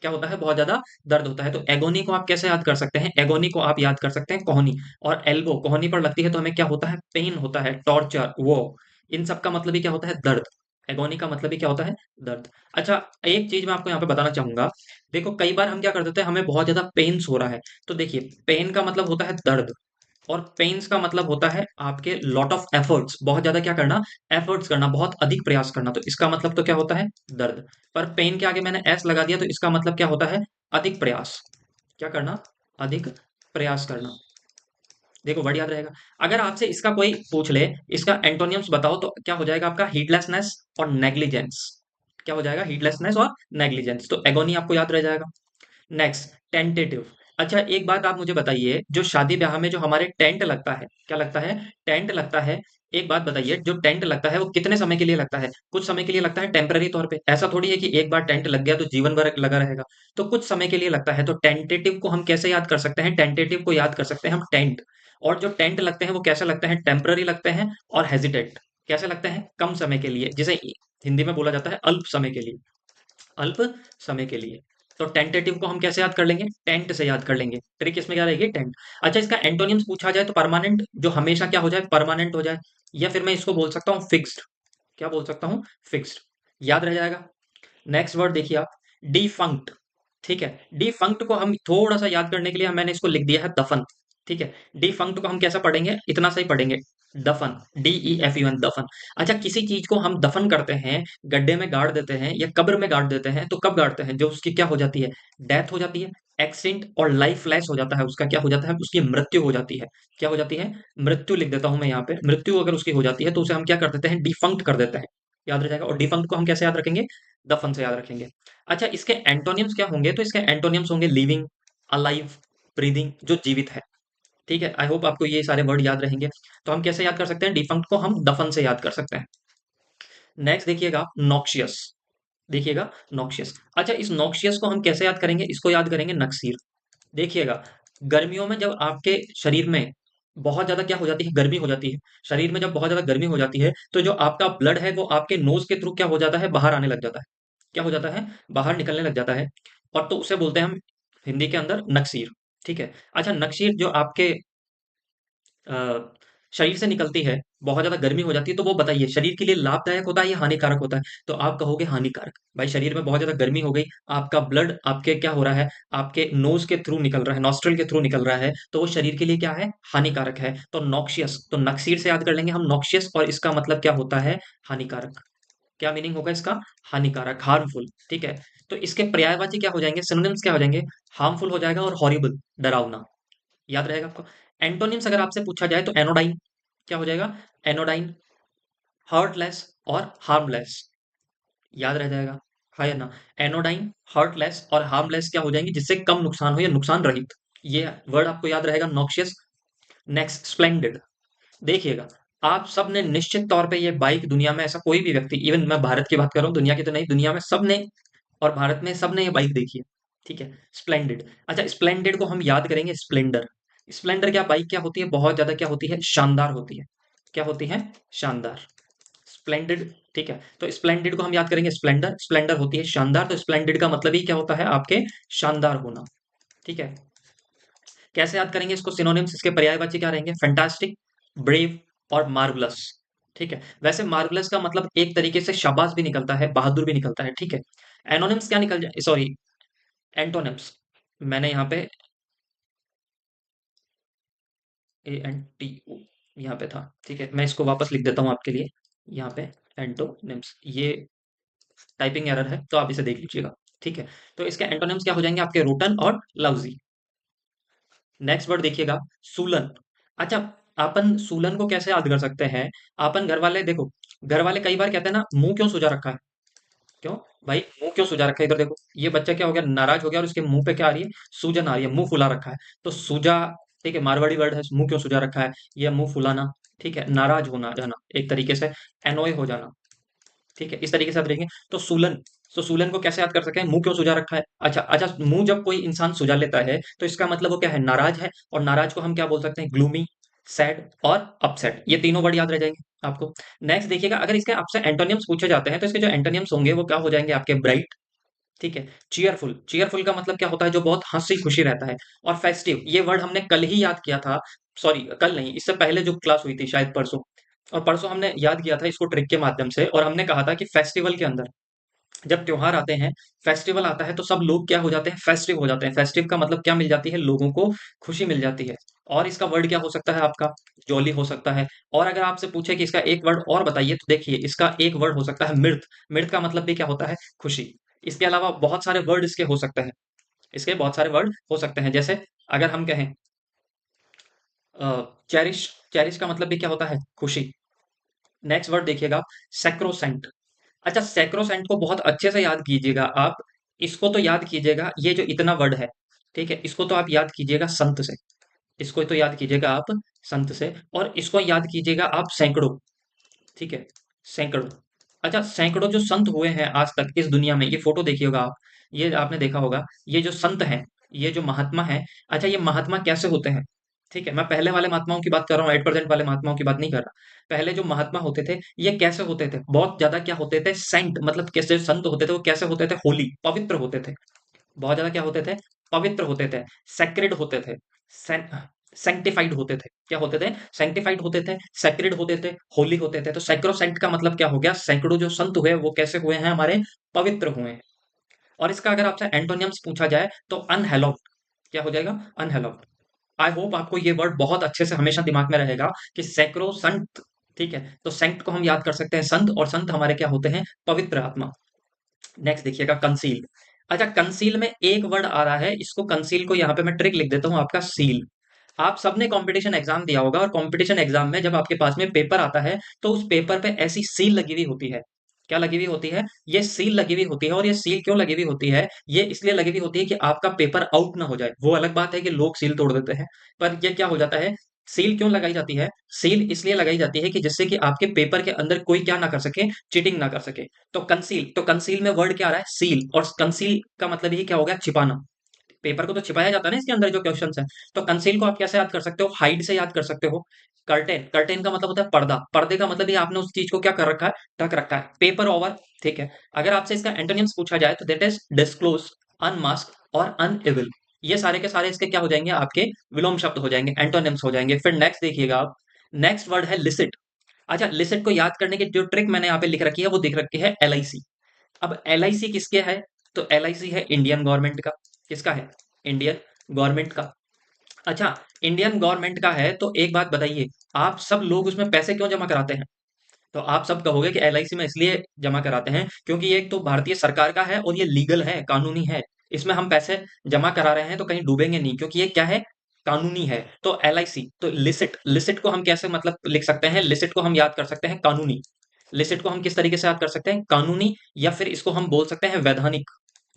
क्या होता है, बहुत ज्यादा दर्द होता है। तो एगोनी को आप कैसे याद कर सकते हैं, एगोनी को आप याद कर सकते हैं कोहनी। और एल्बो, कोहनी पर लगती है तो हमें क्या होता है, पेन होता है, टॉर्चर, वो, इन सब का मतलब ही क्या होता है, दर्द। एगोनी का मतलब ही क्या होता है, दर्द। अच्छा एक चीज मैं आपको यहाँ पे बताना चाहूंगा, देखो कई बार हम क्या कर देते हैं, हमें बहुत ज्यादा पेन्स हो रहा है, तो देखिए पेन का मतलब होता है दर्द, और पेन्स का मतलब होता है आपके लॉट ऑफ एफर्ट्स, बहुत ज्यादा क्या करना, एफर्ट्स करना, बहुत अधिक प्रयास करना, तो इसका मतलब तो क्या होता है, दर्द। पर पेन के आगे मैंने एस लगा दिया तो इसका मतलब क्या होता है, अधिक प्रयास, क्या करना, अधिक प्रयास करना। देखो वर्ड याद रहेगा। अगर आपसे इसका कोई पूछ ले, इसका एंटोनियम्स बताओ, तो क्या हो जाएगा आपका, हीडलेसनेस और नेग्लिजेंस। क्या हो जाएगा, हीडलेसनेस और नेग्लिजेंस, तो एगोनी आपको याद रह जाएगा। Next, tentative. अच्छा एक बात आप मुझे बताइए, जो शादी ब्याह में जो हमारे टेंट लगता है, क्या लगता है, टेंट लगता है। एक बात बताइए, जो टेंट लगता है वो कितने समय के लिए लगता है, कुछ समय के लिए लगता है टेम्पररी तौर पे, ऐसा थोड़ी है कि एक बार टेंट लग गया तो जीवन भर लगा रहेगा। तो कुछ समय के लिए लगता है, तो टेंटेटिव को हम कैसे याद कर सकते हैं, टेंटेटिव को याद कर सकते हैं हम टेंट। और जो टेंट लगते हैं वो कैसे लगते हैं, टेम्पररी लगते हैं। और हेजिटेट कैसे लगते हैं, कम समय के लिए, जिसे हिंदी में बोला जाता है अल्प समय के लिए, अल्प समय के लिए। तो टेंटेटिव को हम कैसे याद कर लेंगे, टेंट से याद कर लेंगे। ट्रिक इसमें क्या रहेगी, टेंट। अच्छा इसका एंटोनिम्स पूछा जाए तो परमानेंट, जो हमेशा क्या हो जाए, परमानेंट हो जाए। या फिर मैं इसको बोल सकता हूँ फिक्स्ड, क्या बोल सकता हूँ, फिक्स्ड। याद रह जाएगा। नेक्स्ट वर्ड देखिए आप, डिफंक्ट। ठीक है, डिफंक्ट को हम थोड़ा सा याद करने के लिए मैंने इसको लिख दिया है दफन। ठीक है, डिफंक्ट को हम कैसा पढ़ेंगे, इतना सा ही पढ़ेंगे, दफन, DEFUN, दफन। अच्छा किसी चीज को हम दफन करते हैं, गड्ढे में गाड़ देते हैं या कब्र में गाड़ देते हैं, तो कब गाड़ते हैं, जो उसकी क्या हो जाती है, डेथ हो जाती है, एक्सटिंक्ट और लाइफलेस हो जाता है, उसका क्या हो जाता है, उसकी मृत्यु हो जाती है। क्या हो जाती है, मृत्यु लिख देता हूं मैं यहाँ पे, मृत्यु अगर उसकी हो जाती है तो उसे हम क्या कर देते हैं, डिफंक्ट कर देते हैं। याद रह जाएगा। और डिफंक्ट को हम कैसे याद रखेंगे, दफन से याद रखेंगे। अच्छा इसके एंटोनियम्स क्या होंगे, तो इसके एंटोनियम्स होंगे लिविंग, अलाइव, ब्रीदिंग, जो जीवित है। ठीक है, आई होप आपको ये सारे वर्ड याद रहेंगे। तो हम कैसे याद कर सकते हैं, डिफंक्ट को हम दफन से याद कर सकते हैं। नेक्स्ट देखिएगा, नॉक्शियस। देखिएगा, नॉक्शियस। अच्छा इस नॉक्शियस को हम कैसे याद करेंगे, इसको याद करेंगे नक्सीर। देखिएगा, गर्मियों में जब आपके शरीर में बहुत ज्यादा क्या हो जाती है, गर्मी हो जाती है, शरीर में जब बहुत ज्यादा गर्मी हो जाती है, तो जो आपका ब्लड है वो आपके नोज के थ्रू क्या हो जाता है, बाहर आने लग जाता है। क्या हो जाता है, बाहर निकलने लग जाता है। और तो उसे बोलते हैं हम हिंदी के अंदर नक्सीर। ठीक है। अच्छा नक्सीर जो आपके अ, शरीर से निकलती है, बहुत ज्यादा गर्मी हो जाती है, तो वो बताइए शरीर के लिए लाभदायक होता है या हानिकारक होता है, तो आप कहोगे हानिकारक। भाई शरीर में बहुत ज्यादा गर्मी हो गई, आपका ब्लड आपके क्या हो रहा है, आपके नोज के थ्रू निकल रहा है, नॉस्ट्रल के थ्रू निकल रहा है, तो वो शरीर के लिए क्या है, हानिकारक है। तो नॉक्शियस, तो नक्सीर से याद कर लेंगे हम नॉक्शियस, और इसका मतलब क्या होता है, हानिकारक। क्या मीनिंग होगा इसका, हानिकारक, हार्मफुल। ठीक है। तो इसके पर्यायवाची क्या हो जाएंगे, सिनोनिम्स क्या हो जाएंगे, हार्मफुल हो जाएगा और हॉरिबल, डरावना। याद रहेगा आपको। एंटोनिम्स अगर आपसे पूछा जाए तो एनोडाइन, क्या हो जाएगा, एनोडाइन, हर्टलेस और हार्मलेस। याद रह जाएगा, है ना। एनोडाइन, हर्टलेस और हार्मलेस क्या हो जाएंगे, जिससे कम नुकसान हो या नुकसान रहित। ये वर्ड आपको याद रहेगा, नॉक्शियस। Next, splendid. देखिएगा, आप सब ने निश्चित तौर पे ये बाइक, दुनिया में ऐसा कोई भी व्यक्ति, इवन मैं भारत की बात कर रहा हूँ, दुनिया की तो नहीं, दुनिया में सबने और भारत में सबने ये बाइक देखी है। ठीक है, स्प्लेंडेड। अच्छा स्प्लेंडेड को हम याद करेंगे स्प्लेंडर। स्प्लेंडर क्या, बाइक क्या होती है, बहुत ज्यादा क्या होती है, शानदार होती है। क्या होती है, शानदार, स्प्लेंडेड। ठीक है, तो स्प्लेंडेड को हम याद करेंगे स्प्लेंडर, स्प्लेंडर होती है शानदार, तो स्प्लेंडेड का मतलब ही क्या होता है, आपके शानदार होना। ठीक है। कैसे याद करेंगे इसको, सिनोनिम्स, इसके पर्यायवाची क्या रहेंगे, फैंटास्टिक, ब्रेव और मार्वलस। ठीक है, वैसे मार्वलस का मतलब एक तरीके से शाबाश भी निकलता है, बहादुर भी निकलता है। ठीक है। एनोनिम्स क्या निकल जाए, सॉरी, एंटोनिम्स। मैंने यहाँ पे ANTO यहाँ पे था। ठीक है, मैं इसको वापस लिख देता हूँ आपके लिए, यहाँ पे एंटोनिम्स, ये टाइपिंग एरर है तो आप इसे देख लीजिएगा। ठीक है। तो इसके एंटोनिम्स क्या हो जाएंगे, आपके रोटन और लवजी। नेक्स्ट वर्ड देखिएगा, सूलन। अच्छा, अपन सूलन को कैसे याद कर सकते हैं, अपन घर वाले देखो, घर वाले कई बार कहते हैं ना, मुंह क्यों सुजा रखा है, क्यों भाई मुंह क्यों सुजा रखा है, इधर देखो, ये बच्चा क्या हो गया, नाराज हो गया और इसके मुंह पे क्या आ रही है, सूजन आ रही है, मुंह फुला रखा है। तो सूजा, ठीक है, मारवाड़ी वर्ड है, मुंह क्यों सुजा रखा है, ये मुंह फुलाना। ठीक है, नाराज होना जाना, एक तरीके से एनोय हो जाना। ठीक है, इस तरीके से याद रखेंगे। तो सूलन, तो सूलन को कैसे याद कर सकते हैं, मुंह क्यों सुजा रखा है। अच्छा अच्छा, मुंह जब कोई इंसान सुजा लेता है तो इसका मतलब वो क्या है, नाराज है, और नाराज को हम क्या बोल सकते हैं, ग्लूमी, सैड और अपसेट। ये तीनों वर्ड याद रह जाएंगे आपको। नेक्स्ट देखिएगा, अगर इसके आपसे एंटोनियम्स पूछे जाते हैं तो इसके जो एंटोनियम्स होंगे वो क्या हो जाएंगे, आपके ब्राइट। ठीक है, चीयरफुल, चीयरफुल का मतलब क्या होता है, जो बहुत हंसी खुशी रहता है। और फेस्टिव, ये वर्ड हमने कल ही याद किया था, सॉरी कल नहीं, इससे पहले जो क्लास हुई थी शायद परसों, और परसों हमने याद किया था इसको ट्रिक के माध्यम से, और हमने कहा था कि फेस्टिवल के अंदर जब त्योहार आते हैं, फेस्टिवल आता है, तो सब लोग क्या हो जाते हैं, फेस्टिव हो जाते हैं। फेस्टिव का मतलब क्या मिल जाती है, लोगों को खुशी मिल जाती है। और इसका वर्ड क्या हो सकता है आपका? जॉली हो सकता है। और अगर आपसे पूछे कि इसका एक वर्ड और बताइए, तो देखिए इसका एक वर्ड हो सकता है मिर्थ। मिर्थ का मतलब भी क्या होता है? खुशी। इसके अलावा बहुत सारे वर्ड इसके हो सकते हैं। इसके बहुत सारे वर्ड हो सकते हैं, जैसे अगर हम कहें चेरिश। चेरिश का मतलब भी क्या होता है? खुशी। नेक्स्ट वर्ड देखिएगा, सैक्रोसेंट। अच्छा, सैक्रोसेंट को बहुत अच्छे से याद कीजिएगा आप। इसको तो याद कीजिएगा, ये जो इतना वर्ड है, ठीक है, इसको तो आप याद कीजिएगा संत से। इसको तो याद कीजिएगा आप संत से, और इसको याद कीजिएगा आप सैकड़ों। ठीक है, सैकड़ों। अच्छा, सैकड़ों जो संत हुए हैं आज तक इस दुनिया में, ये फोटो देखिएगा आप। ये आपने देखा होगा, ये जो संत हैं, ये जो महात्मा हैं। अच्छा, ये महात्मा कैसे होते हैं? ठीक है, मैं पहले वाले महात्माओं की बात कर रहा हूँ, एट प्रेजेंट वाले महात्माओं की बात नहीं कर रहा। पहले जो महात्मा होते थे, ये कैसे होते थे? बहुत ज्यादा क्या होते थे? सेंट, मतलब कैसे संत होते थे, वो कैसे होते थे? होली, पवित्र होते थे। बहुत ज्यादा क्या होते थे? पवित्र होते थे। सेक्रेड होते थे। सैंक्टिफाइड होते थे। क्या होते थे? सैंक्टिफाइड होते थे, सेक्रेड होते थे, होली होते थे। तो सैक्रोसेंट का मतलब क्या हो गया? सैकड़ों जो संत हुए वो कैसे हुए हैं? हमारे पवित्र हुए हैं। और इसका अगर आपसे एंटोनियम्स पूछा जाए तो अनहेलोड। क्या हो जाएगा? अनहेलोड। आई होप आपको ये वर्ड बहुत अच्छे से हमेशा दिमाग में रहेगा कि सैक्रो संत। ठीक है, तो सेंट को हम याद कर सकते हैं संत, और संत हमारे क्या होते हैं? पवित्र आत्मा। नेक्स्ट देखिएगा, कंसील। अच्छा, कंसील में एक वर्ड आ रहा है, इसको कंसील को यहाँ पे मैं ट्रिक लिख देता हूँ, आपका सील। आप सबने कंपटीशन एग्जाम दिया होगा, और कंपटीशन एग्जाम में जब आपके पास में पेपर आता है, तो उस पेपर पे ऐसी सील लगी हुई होती है। क्या लगी हुई होती है? ये सील लगी हुई होती है। और ये सील क्यों लगी हुई होती है? ये इसलिए लगी हुई होती है कि आपका पेपर आउट ना हो जाए। वो अलग बात है कि लोग सील तोड़ देते हैं, पर ये क्या हो जाता है? सील क्यों लगाई जाती है? सील इसलिए लगाई जाती है कि जिससे कि आपके पेपर के अंदर कोई क्या ना कर सके? चीटिंग ना कर सके। तो कंसील में वर्ड क्या आ रहा है? सील। और कंसील का मतलब ये क्या हो गया? छिपाना। पेपर को तो छिपाया जाता है ना इसके अंदर जो क्वेश्चन है। तो कंसील को आप कैसे याद कर सकते हो? हाइड से याद कर सकते हो। कर्टेन, कर्टेन का मतलब होता है पर्दा। पर्दे का मतलब ये आपने उस चीज को क्या कर रखा है? ढक रखा है। Paper over. ठीक है, अगर आपसे इसका एंटोनिम्स पूछा जाए तो दैट इज डिस्क्लोज, अनमास्क और अनएविल। ये सारे के सारे इसके क्या हो जाएंगे? आपके विलोम शब्द हो जाएंगे, एंटोनिम्स हो जाएंगे। फिर नेक्स्ट देखिएगा आप। नेक्स्ट वर्ड है लिसिट। अच्छा, लिसिट को याद करने की जो ट्रिक मैंने यहाँ पे लिख रखी है, वो दिख रखी है LIC। अब LIC किसके है? तो LIC है इंडियन गवर्नमेंट का। किसका है? इंडियन गवर्नमेंट का। अच्छा, इंडियन गवर्नमेंट का है तो एक बात बताइए, आप सब लोग उसमें पैसे क्यों जमा कराते हैं? तो आप सब कहोगे कि LIC में इसलिए जमा कराते हैं क्योंकि ये एक तो भारतीय सरकार का है, और ये लीगल है, कानूनी है। इसमें हम पैसे जमा करा रहे हैं तो कहीं डूबेंगे नहीं, क्योंकि ये क्या है? कानूनी है। तो LIC, तो लिसिट, लिसिट को हम कैसे मतलब लिख सकते हैं? लिसिट को हम याद कर सकते हैं कानूनी। लिसिट को हम किस तरीके से याद कर सकते हैं? कानूनी, या फिर इसको हम बोल सकते हैं वैधानिक,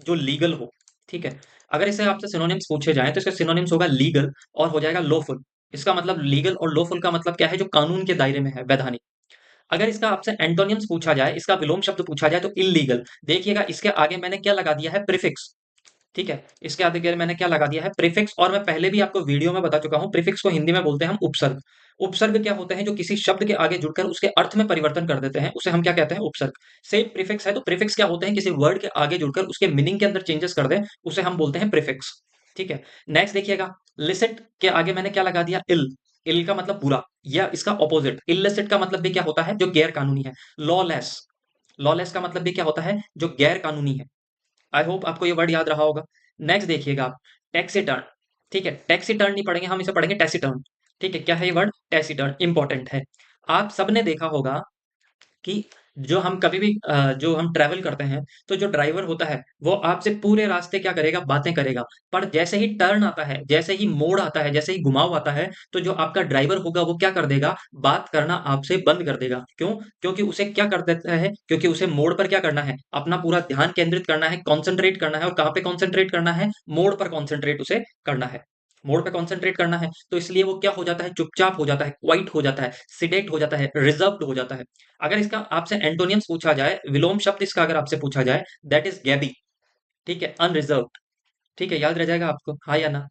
जो लीगल हो। ठीक है, अगर इसे आपसे सिनोनिम्स पूछे जाएं तो इसका सिनोनिम्स होगा लीगल, और हो जाएगा लॉफुल। इसका मतलब लीगल और लॉफुल का मतलब क्या है? जो कानून के दायरे में है, वैधानिक। अगर इसका आपसे एंटोनिम्स पूछा जाए, इसका विलोम शब्द पूछा जाए, तो इलीगल। देखिएगा इसके आगे मैंने क्या लगा दिया है? प्रीफिक्स। ठीक है, इसके आगे मैंने क्या लगा दिया है? प्रीफिक्स। और मैं पहले भी आपको वीडियो में बता चुका हूं, प्रीफिक्स को हिंदी में बोलते हैं हम उपसर्ग। उपसर्ग क्या होते हैं? जो किसी शब्द के आगे जुड़कर उसके अर्थ में परिवर्तन कर देते हैं, उसे हम क्या कहते हैं? उपसर्ग। सेम प्रीफिक्स है, तो प्रीफिक्स क्या होते हैं? किसी वर्ड के आगे जुड़कर उसके मीनिंग के अंदर चेंजेस कर दें, उसे हम बोलते हैं प्रीफिक्स। ठीक है, नेक्स्ट देखिएगा। लिसिट के आगे मैंने क्या लगा दिया? इल। इल का मतलब बुरा, या इसका ऑपोजिट। इलिसिट का मतलब भी क्या होता है? जो गैर कानूनी है। लॉलेस। लॉलेस का मतलब भी क्या होता है? जो गैर कानूनी है। आई होप आपको ये वर्ड याद रहा होगा। नेक्स्ट देखिएगा आप, टैक्सीटर्न। ठीक है, टैक्सीटर्न नहीं पढ़ेंगे हम, इसे पढ़ेंगे टैसीटर्न। ठीक है, क्या है ये वर्ड? टैसीटर्न, इंपॉर्टेंट है। आप सबने देखा होगा कि जो हम कभी भी जो हम ट्रैवल करते हैं, तो जो ड्राइवर होता है वो आपसे पूरे रास्ते क्या करेगा? बातें करेगा। पर जैसे ही टर्न आता है, जैसे ही मोड़ आता है, जैसे ही घुमाव आता है, तो जो आपका ड्राइवर होगा वो क्या कर देगा? बात करना आपसे बंद कर देगा। क्यों? क्योंकि उसे क्या कर देता है? क्योंकि उसे मोड़ पर क्या करना है? अपना पूरा ध्यान केंद्रित करना है, कॉन्सेंट्रेट करना है। और कहाँ पे कॉन्सेंट्रेट करना है? मोड़ पर कॉन्सेंट्रेट उसे करना है। मोड़ पे कॉन्सेंट्रेट करना है, तो इसलिए वो क्या हो जाता है? चुपचाप हो जाता है, क्वाइट हो जाता है, सिडेट हो जाता है, रिजर्व्ड हो जाता है। अगर इसका आपसे एंटोनियम्स पूछा जाए, विलोम शब्द इसका अगर आपसे पूछा जाए, दैट इज गैबी। ठीक है, अनरिजर्व्ड। ठीक है, याद रह जाएगा आपको, हाँ या ना?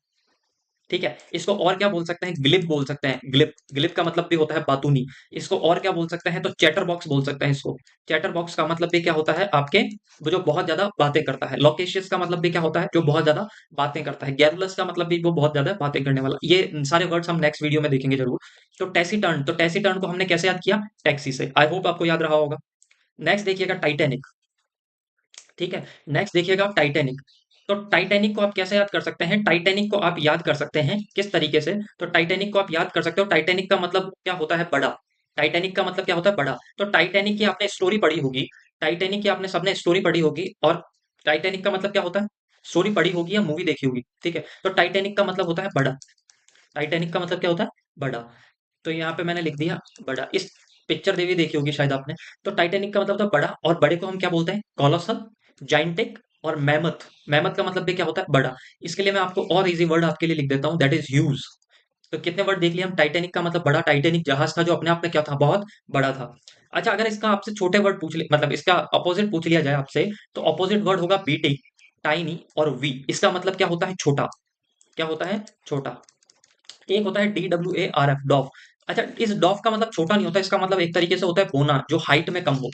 ठीक है, इसको और क्या बोल सकते हैं? ग्लिप बोल सकते हैं, ग्लिप। ग्लिप का मतलब भी होता है बातूनी। इसको और क्या बोल सकते हैं? तो चैटर बॉक्स बोल सकते हैं इसको। चैटर बॉक्स का मतलब भी क्या होता है आपके? वो जो बहुत ज्यादा बातें करता है। लोकेशियस का मतलब भी क्या होता है? जो बहुत ज्यादा बातें करता है। गैरुलस का मतलब भी वो बहुत ज्यादा बातें करने वाला। ये सारे वर्ड्स हम नेक्स्ट वीडियो में देखेंगे जरूर। तो टैसीटर्न, तो टैसीटर्न को हमने कैसे याद किया? टैक्सी से। आई होप आपको याद रहा होगा। नेक्स्ट देखिएगा, टाइटैनिक। ठीक है, नेक्स्ट देखिएगा आप, टाइटैनिक। तो टाइटैनिक को आप कैसे याद कर सकते हैं? टाइटैनिक को आप याद कर सकते हैं किस तरीके से? तो टाइटैनिक को आप याद कर सकते हो, टाइटैनिक का मतलब क्या होता है? बड़ा। टाइटैनिक का मतलब क्या होता है? बड़ा। तो टाइटैनिक की आपने स्टोरी पढ़ी होगी, टाइटैनिक की आपने सबने स्टोरी पढ़ी होगी, और टाइटैनिक का मतलब क्या होता है? स्टोरी पढ़ी होगी या मूवी देखी होगी, ठीक है? तो टाइटैनिक का मतलब होता है बड़ा। टाइटैनिक का मतलब क्या होता है? बड़ा। तो यहाँ पे मैंने लिख दिया बड़ा। इस पिक्चर देवी देखी होगी शायद आपने। तो टाइटैनिक का मतलब था बड़ा, और बड़े को हम क्या बोलते हैं? कोलोसल, जाइंटिक और मैमथ। मैमथ का मतलब भी क्या होता है? बड़ा। इसके लिए मैं आपको और इजी वर्ड आपके लिए लिख देता हूँ, दैट इज ह्यूज। तो कितने वर्ड देख लिए हम? टाइटैनिक का मतलब बड़ा, टाइटैनिक जहाज था जो अपने आप में क्या था? बहुत बड़ा था। अच्छा, अगर इसका आपसे छोटे वर्ड पूछ ले, मतलब इसका अपोजिट पूछ लिया जाए आपसे, तो अपोजिट वर्ड होगा बीटी, टाइनी और वी। इसका मतलब क्या होता है? छोटा। क्या होता है? छोटा। एक होता है DWARF, डॉफ। अच्छा, इस डॉफ का मतलब छोटा नहीं होता, इसका मतलब एक तरीके से होता है बोना, जो हाइट में कम हो,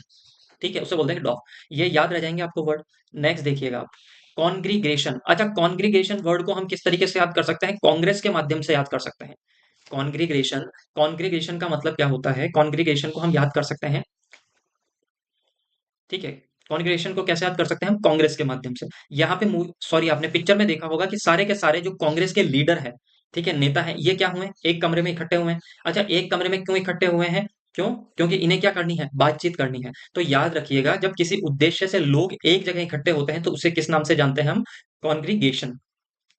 ठीक है, उसे बोलते हैं डॉफ। ये याद रह जाएंगे आपको वर्ड। नेक्स्ट देखिएगा आप, कॉन्ग्रीगेशन। अच्छा, कॉन्ग्रीगेशन वर्ड को हम किस तरीके से याद कर सकते हैं? कांग्रेस के माध्यम से याद कर सकते हैं। कॉन्ग्रीगेशन, कॉन्ग्रीगेशन का मतलब क्या होता है? कॉन्ग्रीगेशन को हम याद कर सकते हैं, ठीक है। कॉन्ग्रेगेशन को कैसे याद कर सकते हैं हम? कांग्रेस के माध्यम से। यहाँ पे सॉरी, आपने पिक्चर में देखा होगा कि सारे के सारे जो कांग्रेस के लीडर हैं, ठीक है, नेता हैं, ये क्या हुए? एक कमरे में इकट्ठे हुए हैं। अच्छा, एक कमरे में क्यों इकट्ठे हुए हैं? क्यों? क्योंकि इन्हें क्या करनी है? बातचीत करनी है। तो याद रखिएगा, जब किसी उद्देश्य से लोग एक जगह इकट्ठे होते हैं तो उसे किस नाम से जानते हैं हम? कॉन्ग्रीगेशन।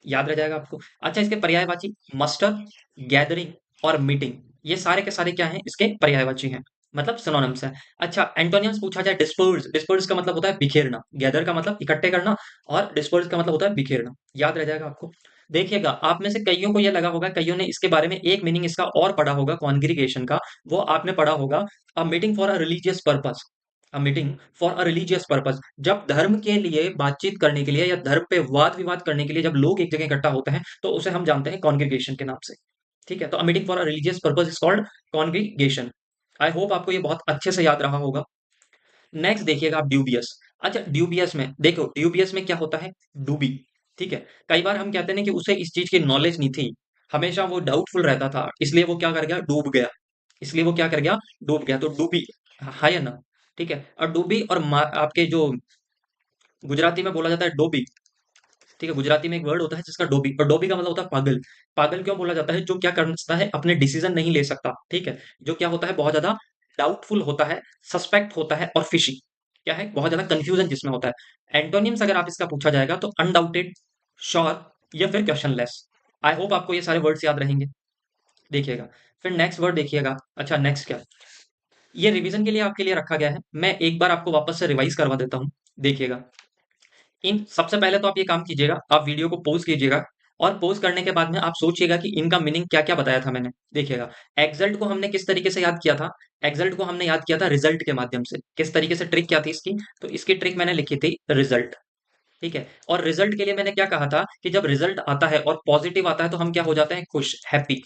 याद रह जाएगा आपको। अच्छा, इसके पर्यायवाची मस्टर, गैदरिंग और मीटिंग, ये सारे के सारे क्या हैं? इसके पर्यायवाची हैं, मतलब सिनोनिम्स हैं। अच्छा, एंटोनिम्स पूछा जाए, डिस्पर्स। डिस्पर्स का मतलब होता है बिखेरना। गैदर का मतलब इकट्ठे करना, और डिस्पर्स का मतलब होता है बिखेरना। याद रह जाएगा आपको। देखिएगा, आप में से कईयों को यह लगा होगा, कईयों ने इसके बारे में एक मीनिंग इसका और पढ़ा होगा कॉन्ग्रीगेशन का। वो आपने पढ़ा होगा, a meeting for a religious purpose. A meeting for a religious purpose, जब धर्म के लिए बातचीत करने के लिए या धर्म पे वाद विवाद करने के लिए जब लोग एक जगह इकट्ठा होते हैं, तो उसे हम जानते हैं कॉन्ग्रीगेशन के नाम से, ठीक है। तो a meeting for a religious purpose is called congregation. I hope आपको ये बहुत अच्छे से याद रहा होगा। नेक्स्ट देखिएगा आप, ड्यूबियस। अच्छा, ड्यूबियस में देखो, ड्यूबियस में क्या होता है? डूबी, ठीक है। कई बार हम कहते हैं ना कि उसे इस चीज की नॉलेज नहीं थी, हमेशा वो डाउटफुल रहता था, इसलिए वो क्या कर गया? डूब गया। इसलिए वो क्या कर गया? डूब गया। तो डूबी, है या ना? ठीक है। और डूबी और आपके जो गुजराती में बोला जाता है डोबी, ठीक है। गुजराती में एक वर्ड होता है जिसका डोबी, और डोबी का मतलब होता है पागल। पागल क्यों बोला जाता है? जो क्या करता है? अपने डिसीजन नहीं ले सकता, ठीक है। जो क्या होता है? बहुत ज्यादा डाउटफुल होता है, सस्पेक्ट होता है, और फिशी, क्या है? बहुत ज्यादा कंफ्यूजन जिसमें होता है। एंटोनिम्स अगर आप इसका पूछा जाएगा तो अनडाउटेड, श्योर, या फिर क्वेश्चनलेस। आई होप आपको ये सारे वर्ड्स याद रहेंगे। देखिएगा, फिर नेक्स्ट वर्ड देखिएगा। अच्छा, नेक्स्ट क्या? ये रिवीजन के लिए आपके लिए रखा गया है, मैं एक बार आपको वापस से रिवाइज करवा देता हूँ। देखिएगा, इन सबसे पहले तो आप ये काम कीजिएगा, आप वीडियो को पॉज कीजिएगा, और पॉज करने के बाद में आप सोचिएगा कि इनका मीनिंग क्या क्या बताया था मैंने। देखिएगा, एक्सल्ट को हमने किस तरीके से याद किया था? एक्सल्ट को हमने याद किया था रिजल्ट के माध्यम से। किस तरीके से? ट्रिक क्या थी इसकी? तो इसकी ट्रिक मैंने लिखी थी रिजल्ट, ठीक है। और रिजल्ट के लिए मैंने क्या कहा था कि जब रिजल्ट आता है और पॉजिटिव आता है तो हम क्या हो जाते हैं? खुश, हैप्पी,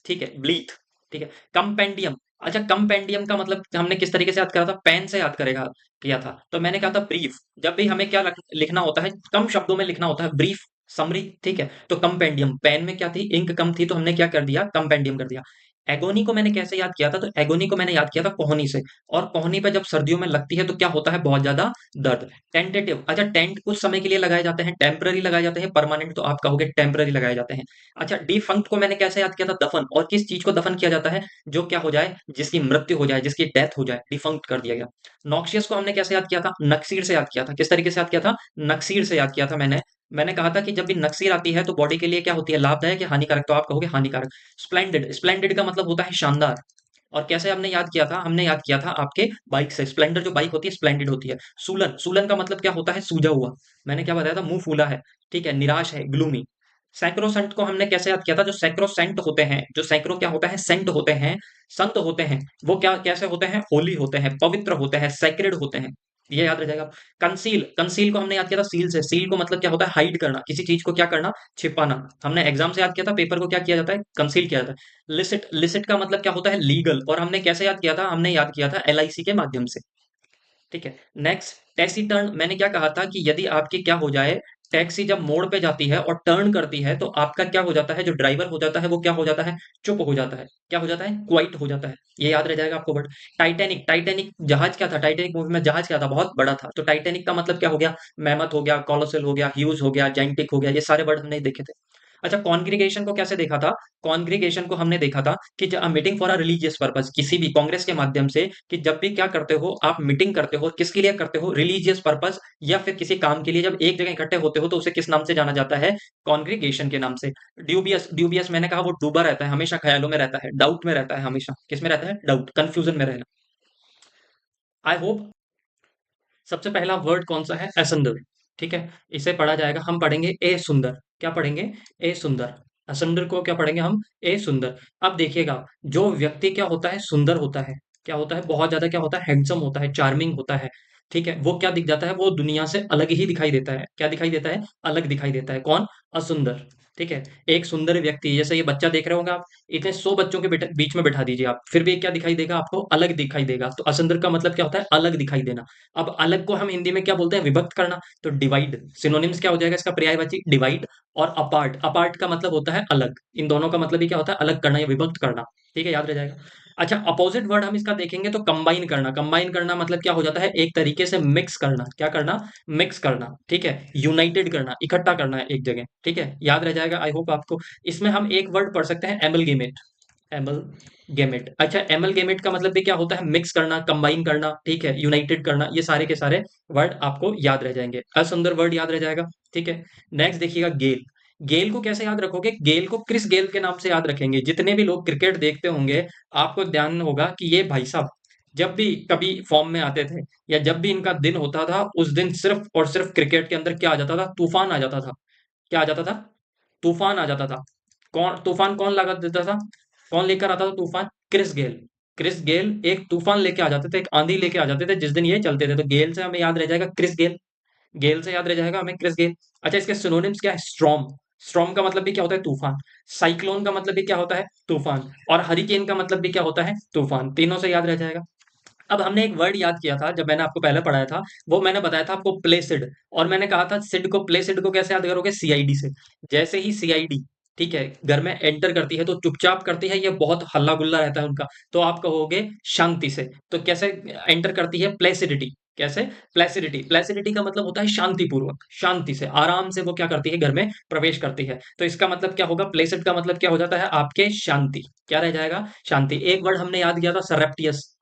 ठीक है। ब्लीथ, ठीक है। कंपेंडियम। अच्छा, कंपेंडियम का मतलब हमने किस तरीके से याद करा था? पेन से याद करेगा, किया था। तो मैंने कहा था ब्रीफ। जब भी हमें क्या लिखना होता है, कम शब्दों में लिखना होता है, ब्रीफ, समरी, ठीक है। तो कंपेंडियम, पेन में क्या थी? इंक कम थी, तो हमने क्या कर दिया? कंपेंडियम कर दिया। एगोनी को मैंने कैसे याद किया था? तो एगोनी को मैंने याद किया था कोहनी से। और कोहनी पे जब सर्दियों में लगती है तो क्या होता है? बहुत ज्यादा दर्द। टेंटेटिव। अच्छा, टेंट कुछ समय के लिए लगाए जाते हैं, टेम्पररी लगाए जाते हैं, परमानेंट तो आप कहोगे टेम्पररी लगाए जाते हैं। अच्छा, डिफंक्ट को मैंने कैसे याद किया था? दफन। और किस चीज को दफन किया जाता है? जो क्या हो जाए? जिसकी मृत्यु हो जाए, जिसकी डेथ हो जाए, डिफंक्ट कर दिया गया। नॉक्सियस को हमने कैसे याद किया था? नक्सीर से याद किया था। किस तरीके से याद किया था? नक्सीर से याद किया था मैंने। मैंने कहा था कि जब भी नक्सीर आती है तो बॉडी के लिए क्या होती है? लाभदायक या हानिकारक? तो आप कहोगे हानिकारक। स्प्लेंडेड। स्प्लेंडेड का मतलब होता है शानदार। और कैसे हमने याद किया था? हमने याद किया था आपके बाइक से। स्प्लेंडर जो बाइक होती है स्प्लेंडेड होती है। सूलन। सूलन का मतलब क्या होता है? सूजा हुआ। मैंने क्या बताया था? मुंह फूला है, ठीक है, निराश है, ग्लूमी। सैक्रोसेंट को हमने कैसे याद किया था? जो सैक्रोसेंट होते हैं, जो सैक्रो क्या होता है? सेंट होते हैं, संत होते हैं, वो क्या कैसे होते हैं? होली होते हैं, पवित्र होते हैं, सैक्रेड होते हैं। ये याद रह जाएगा। कंसील। कंसील को हमने याद किया था सील से। सील को मतलब क्या होता है? हाइड करना, किसी चीज को क्या करना? छिपाना। हमने एग्जाम से याद किया था, पेपर को क्या किया जाता है? कंसील किया जाता है। लिसिट। लिसिट का मतलब क्या होता है? लीगल। और हमने कैसे याद किया था? हमने याद किया था LIC के माध्यम से, ठीक है। Next, taciturn. मैंने क्या कहा था कि यदि आपकी क्या हो जाए? टैक्सी जब मोड़ पे जाती है और टर्न करती है तो आपका क्या हो जाता है, जो ड्राइवर हो जाता है वो क्या हो जाता है, चुप हो जाता है। क्या हो जाता है, क्वाइट हो जाता है। ये याद रह जाएगा आपको वर्ड। टाइटैनिक, टाइटैनिक जहाज क्या था, टाइटैनिक मूवी में जहाज क्या था, बहुत बड़ा था। तो टाइटैनिक का मतलब क्या हो गया, मैमथ हो गया, कोलोसल हो गया, ह्यूज हो गया, जाइंटिक हो गया, ये सारे वर्ड हमने देखे थे। अच्छा, कॉन्ग्रीगेशन को कैसे देखा था, कॉन्ग्रीगेशन को हमने देखा था कि meeting for a religious purpose, किसी भी कांग्रेस के माध्यम से, कि जब भी क्या करते हो आप, मीटिंग करते हो, किसके लिए करते हो, रिलीजियस पर्पस या फिर किसी काम के लिए जब एक जगह इकट्ठे होते हो तो उसे किस नाम से जाना जाता है, कॉन्ग्रीगेशन के नाम से। ड्यूबियस, ड्यूबियस मैंने कहा वो डूबा रहता है, हमेशा ख्यालों में रहता है, डाउट में रहता है, हमेशा किस में रहता है, डाउट, कंफ्यूजन में रहना। I hope. सबसे पहला वर्ड कौन सा है, असुंदर। ठीक है, इसे पढ़ा जाएगा, हम पढ़ेंगे ए सुंदर। क्या पढ़ेंगे, ए सुंदर। असुंदर को क्या पढ़ेंगे हम, ए सुंदर। अब देखिएगा, जो व्यक्ति क्या होता है, सुंदर होता है, क्या होता है, बहुत ज्यादा क्या होता है, हैंडसम होता है, चार्मिंग होता है। ठीक है, वो क्या दिख जाता है, वो दुनिया से अलग ही दिखाई देता है। क्या दिखाई देता है, अलग दिखाई देता है। कौन, असुंदर। ठीक है, एक सुंदर व्यक्ति, जैसे ये बच्चा देख रहे होंगे आप, इतने 100 बच्चों के बीच में बैठा दीजिए आप, फिर भी क्या दिखाई देगा आपको, अलग दिखाई देगा। तो असुंदर का मतलब क्या होता है, अलग दिखाई देना। अब अलग को हम हिंदी में क्या बोलते हैं, विभक्त करना। तो डिवाइड, सिनोनिम्स क्या हो जाएगा इसका, पर्यायवाची डिवाइड। और अपार्ट, अपार्ट का मतलब होता है अलग। इन दोनों का मतलब ही क्या होता है, अलग करना या विभक्त करना। ठीक है, याद रह जाएगा। अच्छा, अपोजिट वर्ड हम इसका देखेंगे तो कंबाइन करना। कंबाइन करना मतलब क्या हो जाता है, एक तरीके से मिक्स करना। क्या करना, मिक्स करना। ठीक है, यूनाइटेड करना, इकट्ठा करना है एक जगह। ठीक है, याद रह जाएगा आई होप आपको। इसमें हम एक वर्ड पढ़ सकते हैं, एमलगेमेट। एमलगेमेट। अच्छा, एमलगेमेट का मतलब भी क्या होता है, मिक्स करना, कंबाइन करना। ठीक है, यूनाइटेड करना, ये सारे के सारे वर्ड आपको याद रह जाएंगे, असुंदर वर्ड याद रह जाएगा। ठीक है, नेक्स्ट देखिएगा, गेल। गेल को कैसे याद रखोगे, गेल को क्रिस गेल के नाम से याद रखेंगे। जितने भी लोग क्रिकेट देखते होंगे, आपको ध्यान होगा कि ये भाई साहब जब भी कभी फॉर्म में आते थे, या जब भी इनका दिन होता था, उस दिन सिर्फ और सिर्फ क्रिकेट के अंदर क्या आ जाता था, तूफान आ जाता था। क्या आ जाता था, तूफान आ जाता था। कौन तूफान, कौन लगा देता था, कौन लेकर आता था तूफान, क्रिस गेल। क्रिस गेल एक तूफान लेके आ जाते थे, एक आंधी लेके आ जाते थे जिस दिन ये चलते थे। तो गेल से हमें याद रह जाएगा क्रिस गेल। गेल से याद रह जाएगा हमें क्रिस गेल। अच्छा, इसके सिनोनिम्स क्या है, स्ट्रॉम। स्ट्रॉम का मतलब भी क्या होता है, तूफान। साइक्लोन का मतलब भी क्या होता है, तूफान। और हरिकेन का मतलब भी क्या होता है, तूफान। तीनों से याद रह जाएगा। अब हमने एक वर्ड याद किया था जब मैंने आपको पहले पढ़ाया था, वो मैंने बताया था आपको, प्लेसिड। और मैंने कहा था सिड को, प्लेसिड को कैसे याद करोगे, सीआईडी से। जैसे ही सीआईडी, ठीक है, घर में एंटर करती है तो चुपचाप करती है, ये बहुत हल्ला गुल्ला रहता है उनका, तो आप कहोगे शांति से। तो कैसे एंटर करती है, प्लेसिडिटी। कैसे, प्लेसिडिटी। प्लेसिडिटी का मतलब होता है शांतिपूर्वक, शांति से, आराम से वो क्या करती है, घर में प्रवेश करती है। तो इसका मतलब क्या होगा, प्लेसिड का मतलब क्या हो जाता है, आपके शांति। क्या रह जाएगा, शांति। एक वर्ड हमने याद किया था, सरप्टियस।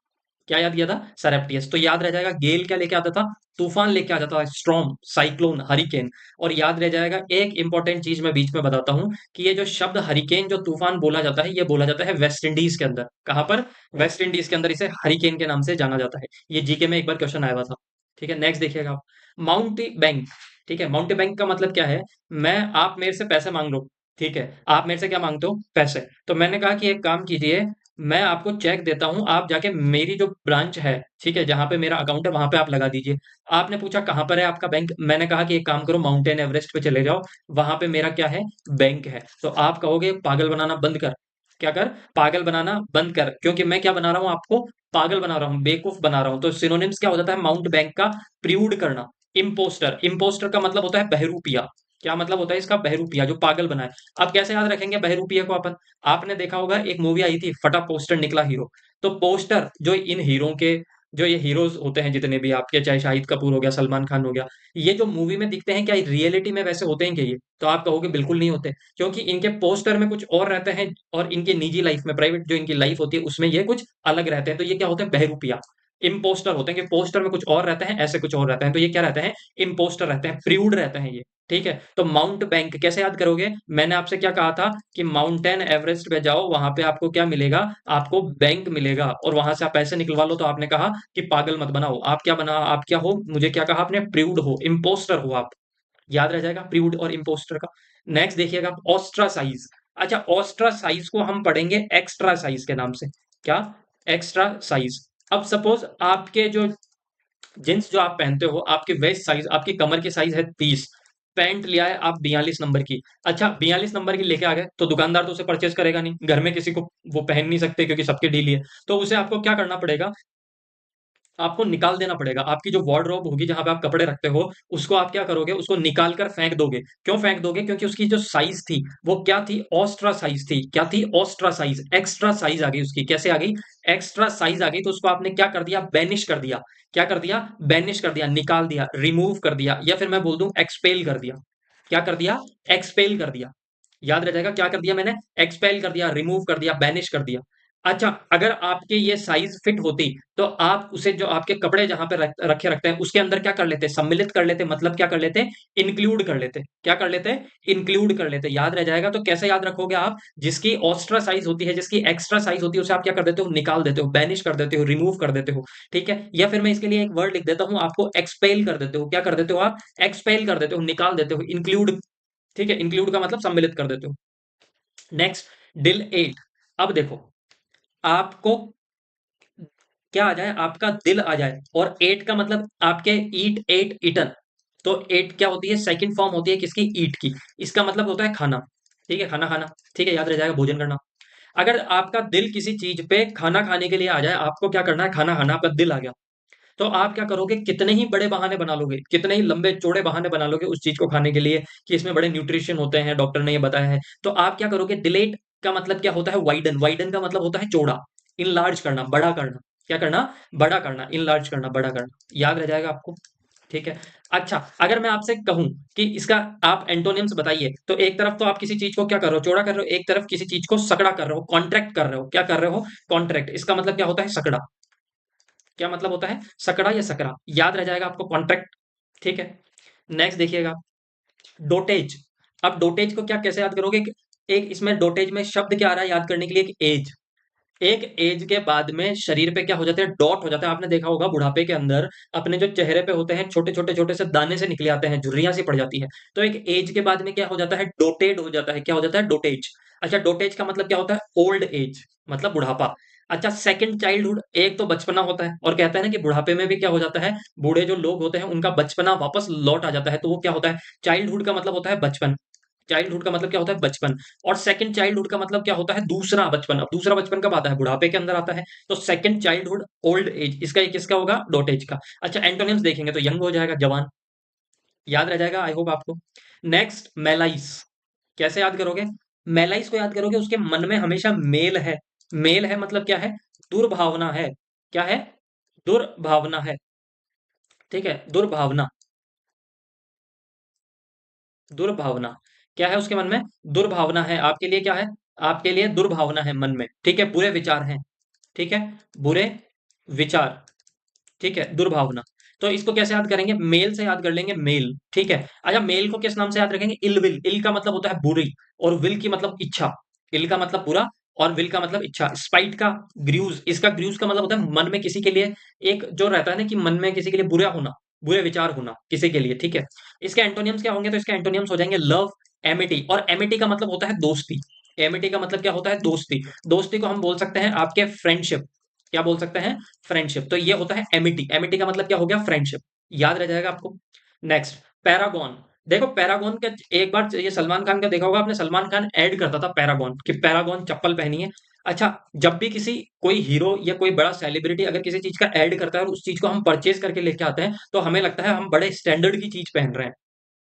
क्या याद किया था, सेरेप्टियस। तो याद रह जाएगा, गेल क्या लेके आता था, तूफान लेके आ जाता था, स्ट्रॉम, साइक्लोन, हरिकेन। और याद रह जाएगा, एक इंपॉर्टेंट चीज मैं बीच में बताता हूं, कि ये जो शब्द हरिकेन, जो तूफान बोला जाता है, ये बोला जाता है वेस्ट इंडीज के अंदर। कहां पर, वेस्ट इंडीज के अंदर इसे हरिकेन के नाम से जाना जाता है। ये जीके में एक बार क्वेश्चन आया हुआ था। ठीक है, नेक्स्ट देखिएगा आप, माउंट बैंक। ठीक है, माउंट बैंक का मतलब क्या है, मैं, आप मेरे से पैसे मांग लो। ठीक है, आप मेरे से क्या मांगते हो, पैसे। तो मैंने कहा कि एक काम कीजिए, मैं आपको चेक देता हूं, आप जाके मेरी जो ब्रांच है, ठीक है, जहां पे मेरा अकाउंट है वहां पे आप लगा दीजिए। आपने पूछा कहां पर है आपका बैंक, मैंने कहा कि एक काम करो, माउंटेन एवरेस्ट पे चले जाओ, वहां पे मेरा क्या है, बैंक है। तो आप कहोगे पागल बनाना बंद कर। क्या कर, पागल बनाना बंद कर, क्योंकि मैं क्या बना रहा हूं आपको, पागल बना रहा हूं, बेवकूफ बना रहा हूं। तो सिनोनिम्स क्या हो जाता है, माउंट बैंक का प्रियूड करना। इम्पोस्टर, इम्पोस्टर का मतलब होता है बहरूपिया। क्या मतलब होता है इसका, बहरूपिया, जो पागल बनाए। अब कैसे याद रखेंगे बहरूपिया को अपन, आपने देखा होगा एक मूवी आई थी, फटा पोस्टर निकला हीरो। तो पोस्टर जो इन हीरो के, जो ये हीरोज होते हैं जितने भी आपके, चाहे शाहिद कपूर हो गया, सलमान खान हो गया, ये जो मूवी में दिखते हैं, क्या रियलिटी में वैसे होते हैं क्या ये, तो आप कहोगे बिल्कुल नहीं होते। क्योंकि इनके पोस्टर में कुछ और रहते हैं, और इनकी निजी लाइफ में, प्राइवेट जो इनकी लाइफ होती है उसमें ये कुछ अलग रहते हैं। तो ये क्या होते हैं, बहरूपिया। इम्पोस्टर होते हैं कि पोस्टर में कुछ और रहते हैं, ऐसे कुछ और रहते हैं, तो ये क्या रहते हैं, इम्पोस्टर रहते हैं, प्रियूड रहते हैं ये। ठीक है, तो माउंट बैंक कैसे याद करोगे, मैंने आपसे क्या कहा था, कि माउंटेन एवरेस्ट पे जाओ, वहां पे आपको क्या मिलेगा, आपको बैंक मिलेगा, और वहां से आप पैसे निकलवा लो। तो आपने कहा कि पागल मत बनाओ, आप क्या बना, आप क्या हो, मुझे क्या कहा आपने, प्रूड हो, इम्पोस्टर हो आप। याद रह जाएगा, प्रूड और इम्पोस्टर का। नेक्स्ट देखिएगा, ऑस्ट्रासाइज। अच्छा, ऑस्ट्रासाइज को हम पढ़ेंगे एक्स्ट्रा साइज के नाम से। क्या, एक्स्ट्रा साइज। अब सपोज आपके जो जींस जो आप पहनते हो, आपकी वेस्ट साइज, आपकी कमर की साइज है 30, पैंट लिया है आप 42 नंबर की। अच्छा, 42 नंबर की लेके आ गए, तो दुकानदार तो उसे परचेज करेगा नहीं, घर में किसी को वो पहन नहीं सकते क्योंकि सबके डील है। तो उसे आपको क्या करना पड़ेगा, आपको निकाल देना पड़ेगा। आपकी जो वार्डरोब होगी जहां पे आप कपड़े रखते हो, उसको आप क्या करोगे, उसको निकाल कर फेंक दोगे। क्यों फेंक दोगे? क्योंकि उसकी जो साइज थी वो क्या थी, ऑस्ट्रा साइज थी। क्या थी? ऑस्ट्रा साइज, एक्स्ट्रा साइज आ गई उसकी। कैसे आ गई? एक्स्ट्रा साइज आ गई, तो उसको आपने क्या कर दिया, बैनिश कर दिया। क्या कर दिया? बैनिश कर दिया, निकाल दिया, रिमूव कर दिया, या फिर मैं बोल दूं एक्सपेल कर दिया। क्या कर दिया? एक्सपेल कर दिया। याद रह जाएगा क्या कर दिया मैंने, एक्सपेल कर दिया, रिमूव कर दिया, बैनिश कर दिया। अच्छा, अगर आपके ये साइज फिट होती तो आप उसे, जो आपके कपड़े जहां पे रखे रखते हैं उसके अंदर क्या कर लेते, सम्मिलित कर लेते, मतलब क्या कर लेते, इंक्लूड कर लेते। क्या कर लेते? इंक्लूड कर लेते। याद रह जाएगा। तो कैसे याद रखोगे आप? जिसकी ऑस्ट्रा साइज होती है, जिसकी एक्स्ट्रा साइज होती है, उसे आप क्या कर देते हो, निकाल देते हो, बैनिश कर देते हो, रिमूव कर देते हो। ठीक है, या फिर मैं इसके लिए एक वर्ड लिख देता हूं, आपको एक्सपेल कर देते हो। क्या कर देते हो आप? एक्सपेल कर देते हो, निकाल देते हो, इंक्लूड। ठीक है, इंक्लूड का मतलब सम्मिलित कर देते हो। Next, delete. अब देखो, आपको क्या आ जाए, आपका दिल आ जाए, और एट का मतलब आपके ईट, एट, ईटन। तो एट क्या होती है, सेकंड फॉर्म होती है किसकी, ईट की। इसका मतलब होता है खाना। ठीक है, खाना खाना। ठीक है, याद रह जाएगा, भोजन करना। अगर आपका दिल किसी चीज पे खाना खाने के लिए आ जाए, आपको क्या करना है, खाना खाना, आपका दिल आ गया, तो आप क्या करोगे, कितने ही बड़े बहाने बना लोगे, कितने ही लंबे चौड़े बहाने बना लोगे उस चीज को खाने के लिए, कि इसमें बड़े न्यूट्रिशन होते हैं, डॉक्टर ने ये बताया है। तो आप क्या करोगे, डिलेट का मतलब क्या होता है, वाइडन। वाइडन का मतलब होता है चौड़ा, इनलार्ज करना, बड़ा करना। क्या करना? बड़ा करना, इनलार्ज करना, बड़ा करना। याद रह जाएगा आपको। ठीक है। अच्छा, अगर मैं आपसे कहूं कि इसका आप एंटोनिम्स बताइए, तो एक तरफ तो आप किसी चीज को क्या कर रहे हो, चौड़ा कर रहे हो, एक तरफ किसी चीज को सकड़ा कर रहे हो, कॉन्ट्रैक्ट कर रहे हो। क्या कर रहे हो? कॉन्ट्रैक्ट। इसका मतलब क्या होता है, सकड़ा। क्या मतलब होता है, सकड़ा या सकरा। याद रह जाएगा आपको, कॉन्ट्रैक्ट। ठीक है। नेक्स्ट देखिएगा, डोटेज। अब डोटेज को क्या, कैसे याद करोगे? एक इसमें डोटेज में शब्द क्या आ रहा है याद करने के लिए, एक एज। एक एज के बाद में शरीर पे क्या हो जाते हैं, डॉट हो जाता है। आपने देखा होगा बुढ़ापे के अंदर अपने जो चेहरे पे होते हैं, छोटे छोटे छोटे से दाने से निकले आते हैं, झुर्रियां सी पड़ जाती है। तो एक एज के बाद में क्या हो जाता है, डोटेड हो जाता है। क्या हो जाता है? डोटेज। अच्छा, डोटेज का मतलब क्या होता है, ओल्ड एज, मतलब बुढ़ापा। अच्छा, सेकंड चाइल्डहुड, एक तो बचपना होता है, और कहते हैं ना कि बुढ़ापे में भी क्या हो जाता है, बूढ़े जो लोग होते हैं उनका बचपना वापस लौट आ जाता है, तो वो क्या होता है, चाइल्डहुड का मतलब होता है बचपन। चाइल्डहुड का मतलब क्या होता है, बचपन। और सेकंड चाइल्डहुड का मतलब क्या होता है, दूसरा बचपन। अब दूसरा बचपन कब आता है, बुढ़ापे के अंदर आता है। तो सेकंड चाइल्डहुड, ओल्ड एज, इसका एक किसका होगा, डॉट एज का। अच्छा, एंटोनिम्स देखेंगे तो यंग हो जाएगा, जवान। याद रह जाएगा, आई होप आपको। नेक्स्ट, मेलाइस। कैसे याद करोगे? मेलाइस को याद करोगे, उसके मन में हमेशा मेल है। मेल है मतलब क्या है, दुर्भावना है। क्या है? दुर्भावना है। ठीक है, दुर्भावना। दुर्भावना। क्या है उसके मन में? दुर्भावना है। आपके लिए क्या है? आपके लिए दुर्भावना है मन में। ठीक है, बुरे विचार हैं। ठीक है, बुरे विचार। ठीक है, दुर्भावना। तो इसको कैसे याद करेंगे, मेल से याद कर लेंगे, मेल। ठीक है। अच्छा, मेल को किस नाम से याद रखेंगे, इल विल। इल का मतलब होता है बुरी, और विल की मतलब इच्छा। इल का मतलब बुरा, और विल का मतलब इच्छा। स्पाइट का ग्रूज, इसका ग्रूज का मतलब होता है मन में किसी के लिए एक जो रहता है ना, कि मन में किसी के लिए बुरा होना, बुरे विचार होना किसी के लिए। ठीक है। इसके एंटोनियम्स क्या होंगे, तो इसके एंटोनियम्स हो जाएंगे लव, एमिटी। और एमिटी का मतलब होता है दोस्ती। एमिटी का मतलब क्या होता है, दोस्ती। दोस्ती को हम बोल सकते हैं आपके फ्रेंडशिप। क्या बोल सकते हैं, फ्रेंडशिप। तो ये होता है एमिटी। एमिटी का मतलब क्या हो गया, फ्रेंडशिप। याद रह जाएगा आपको। Next, Paragon. देखो, पैरागॉन का एक बार ये सलमान खान का देखा होगा आपने, सलमान खान ऐड करता था पैरागॉन, कि पैरागॉन चप्पल पहनी है। अच्छा, जब भी किसी कोई हीरो या कोई बड़ा सेलिब्रिटी अगर किसी चीज का ऐड करता है और उस चीज को हम परचेज करके लेके आते हैं, तो हमें लगता है हम बड़े स्टैंडर्ड की चीज पहन रहे हैं।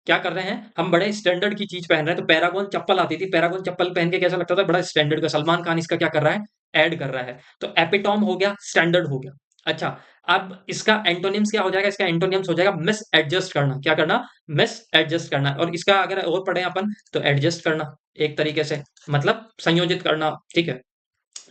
क्या कर रहे हैं, हम बड़े स्टैंडर्ड की चीज पहन रहे हैं। तो पैरागॉन चप्पल आती थी, पैरागॉन चप्पल पहन के कैसा लगता था, बड़ा स्टैंडर्ड का। सलमान खान इसका क्या कर रहा है, ऐड कर रहा है। तो एपिटॉम हो गया, स्टैंडर्ड हो गया। अच्छा, अब इसका एंटोनिम्स क्या हो जाएगा, इसका एंटोनिम्स हो जाएगा मिस एडजस्ट करना। क्या करना, मिस एडजस्ट करना। और इसका अगर और पढ़े अपन, तो एडजस्ट करना, एक तरीके से, मतलब संयोजित करना। ठीक है।